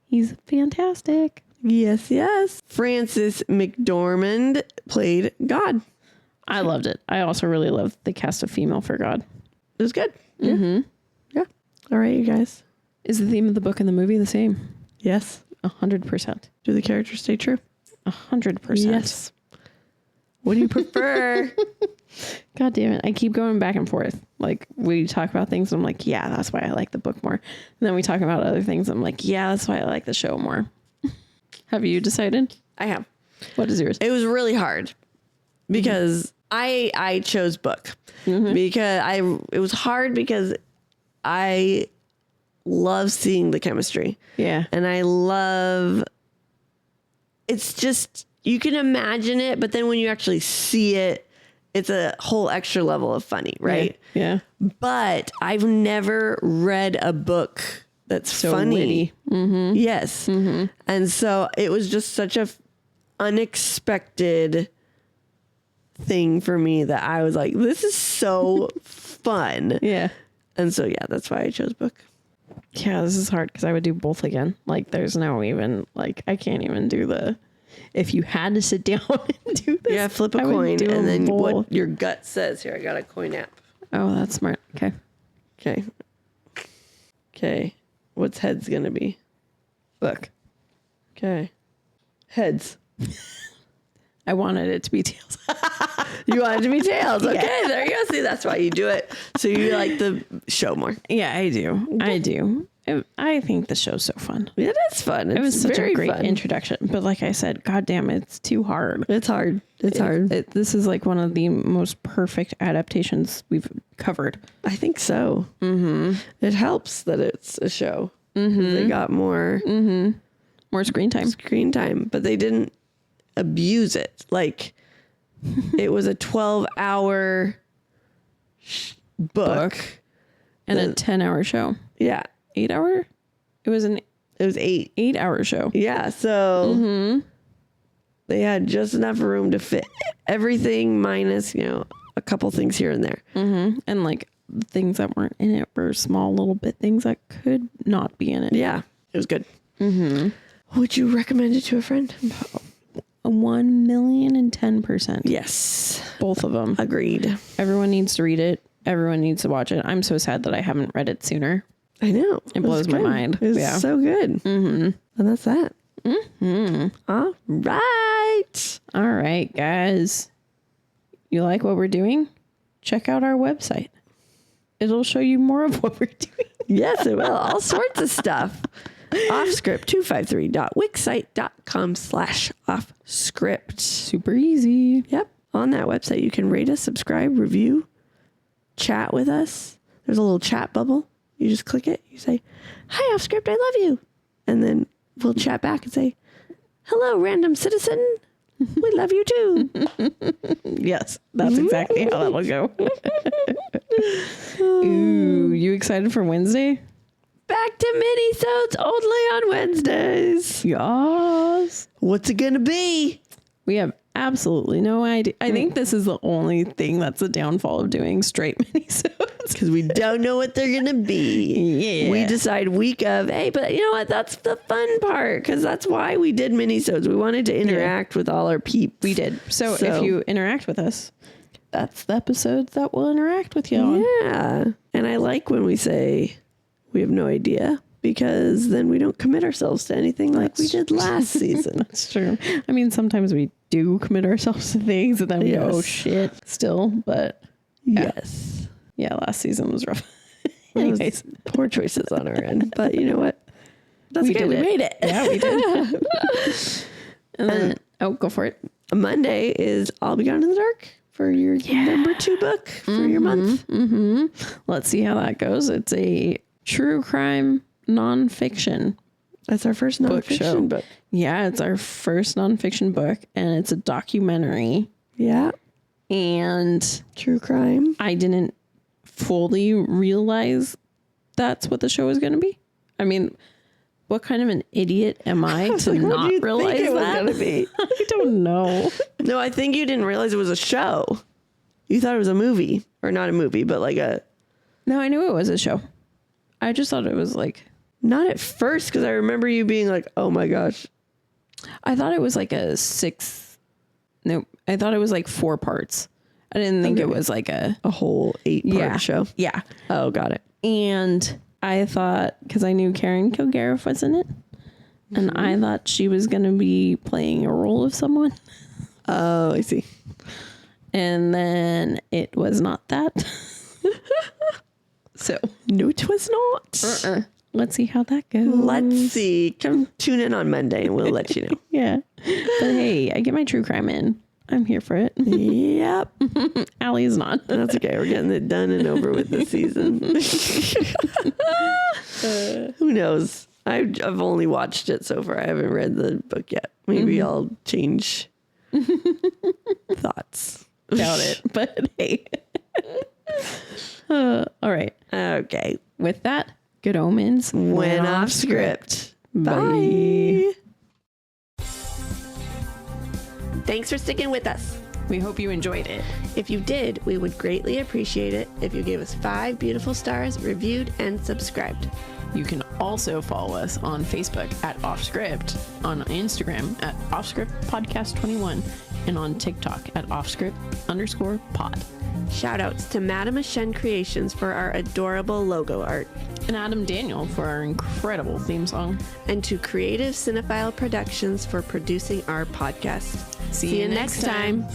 Speaker 1: he's fantastic.
Speaker 5: Yes, yes. Frances McDormand played God.
Speaker 1: I loved it. I also really loved the cast of Female for God.
Speaker 5: It was good. Yeah. All right, you guys.
Speaker 1: Is the theme of the book and the movie the same?
Speaker 5: Yes.
Speaker 1: 100%.
Speaker 5: Do the characters stay true?
Speaker 1: 100%.
Speaker 5: Yes. What do you prefer?
Speaker 1: God damn it. I keep going back and forth. Like, we talk about things, and I'm like, yeah, that's why I like the book more. And then we talk about other things, and I'm like, yeah, that's why I like the show more. Have you decided?
Speaker 5: I have.
Speaker 1: What is yours?
Speaker 5: It was really hard because I chose book because it was hard because I love seeing the chemistry.
Speaker 1: Yeah.
Speaker 5: And I love, it's just, you can imagine it, but then when you actually see it, it's a whole extra level of funny, right?
Speaker 1: Yeah.
Speaker 5: But I've never read a book that's
Speaker 1: So
Speaker 5: funny.
Speaker 1: witty.
Speaker 5: Yes. And so it was just such a unexpected thing for me that I was like, this is so fun.
Speaker 1: Yeah.
Speaker 5: And so, yeah, that's why I chose book.
Speaker 1: Yeah, this is hard because I would do both again. Like, there's no even, like, I can't even do the, if you had to sit down and do this.
Speaker 5: Yeah, flip a
Speaker 1: I would
Speaker 5: coin
Speaker 1: do
Speaker 5: and then
Speaker 1: both.
Speaker 5: what your gut says. Here, I got a coin app.
Speaker 1: Oh, that's smart. Okay.
Speaker 5: Okay. Okay. What's heads going to be?
Speaker 1: Book.
Speaker 5: Okay. Heads.
Speaker 1: I wanted it to be tails.
Speaker 5: You wanted to be tails. Okay,
Speaker 1: Yeah.
Speaker 5: there you go. See, that's why you do it. So you like the show more.
Speaker 1: Yeah, I do. I do. I think the show's so fun.
Speaker 5: It is fun.
Speaker 1: It was such
Speaker 5: very
Speaker 1: a great
Speaker 5: fun.
Speaker 1: introduction. But like I said, God damn it, it's too hard.
Speaker 5: It's hard. It's hard.
Speaker 1: This is like one of the most perfect adaptations we've covered.
Speaker 5: I think so. It helps that it's a show. They got more
Speaker 1: More screen time.
Speaker 5: screen time, but they didn't abuse it. Like it was a 12-hour book.
Speaker 1: And a 10-hour show.
Speaker 5: Yeah.
Speaker 1: 8 hour? It was an
Speaker 5: It was 8.
Speaker 1: 8-hour show.
Speaker 5: Yeah. So they had just enough room to fit everything minus, a couple things here and there.
Speaker 1: And like things that weren't in it were small little bit things that could not be in it.
Speaker 5: Yeah. It was good. Would you recommend it to a friend?
Speaker 1: 1,010%.
Speaker 5: Yes.
Speaker 1: Both of them.
Speaker 5: Agreed.
Speaker 1: Everyone needs to read it. Everyone needs to watch it. I'm so sad that I haven't read it sooner.
Speaker 5: I know.
Speaker 1: It blows my mind.
Speaker 5: It's
Speaker 1: Yeah.
Speaker 5: so good. And that's that. All right.
Speaker 1: All right, guys. You like what we're doing? Check out our website. It'll show you more of what we're doing.
Speaker 5: Yes, it will. All sorts of stuff. Offscript253.wixsite.com/offscript.
Speaker 1: Super easy.
Speaker 5: Yep. On that website, you can rate us, subscribe, review, chat with us. There's a little chat bubble. You just click it. You say, "Hi, Offscript, I love you." And then we'll chat back and say, "Hello, random citizen. We love you too."
Speaker 1: Yes, that's exactly how that'll go. Ooh, you excited for Wednesday?
Speaker 5: Back to mini-sodes only on Wednesdays.
Speaker 1: Yes.
Speaker 5: What's it going to be?
Speaker 1: We have
Speaker 6: absolutely no idea. I think this is the only thing that's a downfall of doing straight minisodes.
Speaker 5: Because we don't know what they're going to be.
Speaker 6: Yeah.
Speaker 5: We decide week of, hey, but you know what? That's the fun part. Because that's why we did minisodes. We wanted to interact with all our peeps.
Speaker 6: We did. So if you interact with us, that's the episodes that we'll interact with you on.
Speaker 5: Yeah. And I like when we say we have no idea, because then we don't commit ourselves to anything like we did last season.
Speaker 6: That's true. I mean, sometimes we do commit ourselves to things and then we go, oh shit, still. But
Speaker 5: yes.
Speaker 6: Yeah, last season was rough.
Speaker 5: Anyways, poor choices on our end. But you know what? That's okay. We made it.
Speaker 6: Yeah, we did. And then, go for it.
Speaker 5: Monday is I'll Be Gone in the Dark for your number 2 book for your month.
Speaker 6: Mm-hmm. Let's see how that goes. It's a true crime nonfiction.
Speaker 5: That's our first nonfiction book.
Speaker 6: Yeah, it's our first nonfiction book, and it's a documentary.
Speaker 5: Yeah.
Speaker 6: And
Speaker 5: true crime.
Speaker 6: I didn't fully realize that's what the show was going to be. I mean, what kind of an idiot am I to not realize that?
Speaker 5: Was gonna be?
Speaker 6: I don't know.
Speaker 5: No, I think you didn't realize it was a show. You thought it was a movie, or not a movie, but like a.
Speaker 6: No, I knew it was a show. I just thought it was like.
Speaker 5: Not at first, because I remember you being like, oh my gosh.
Speaker 6: I thought it was like I thought it was like 4 parts. I didn't think it was like a
Speaker 5: whole 8-part show.
Speaker 6: Yeah.
Speaker 5: Oh, got it.
Speaker 6: And I thought, because I knew Karen Kilgariff was in it, and I thought she was going to be playing a role of someone.
Speaker 5: Oh, I see.
Speaker 6: And then it was not that. So.
Speaker 5: No, it was not.
Speaker 6: Let's see how that goes.
Speaker 5: Let's see. Come tune in on Monday and we'll let you know.
Speaker 6: Yeah. But hey, I get my true crime in. I'm here for it.
Speaker 5: Yep.
Speaker 6: Allie is not.
Speaker 5: That's okay. We're getting it done and over with this season. Who knows? I've only watched it so far. I haven't read the book yet. Maybe I'll change thoughts.
Speaker 6: Doubt it. But hey. All right.
Speaker 5: Okay.
Speaker 6: With that, good omens.
Speaker 5: Went off script.
Speaker 6: Bye.
Speaker 5: Thanks for sticking with us.
Speaker 6: We hope you enjoyed it.
Speaker 5: If you did, we would greatly appreciate it if you gave us 5 beautiful stars, reviewed, and subscribed.
Speaker 6: You can also follow us on Facebook at Offscript, on Instagram at Offscript Podcast 21, and on TikTok at Offscript_pod.
Speaker 5: Shoutouts to Madame Ashen Creations for our adorable logo art.
Speaker 6: And Adam Daniel for our incredible theme song.
Speaker 5: And to Creative Cinephile Productions for producing our podcast.
Speaker 6: See you next time.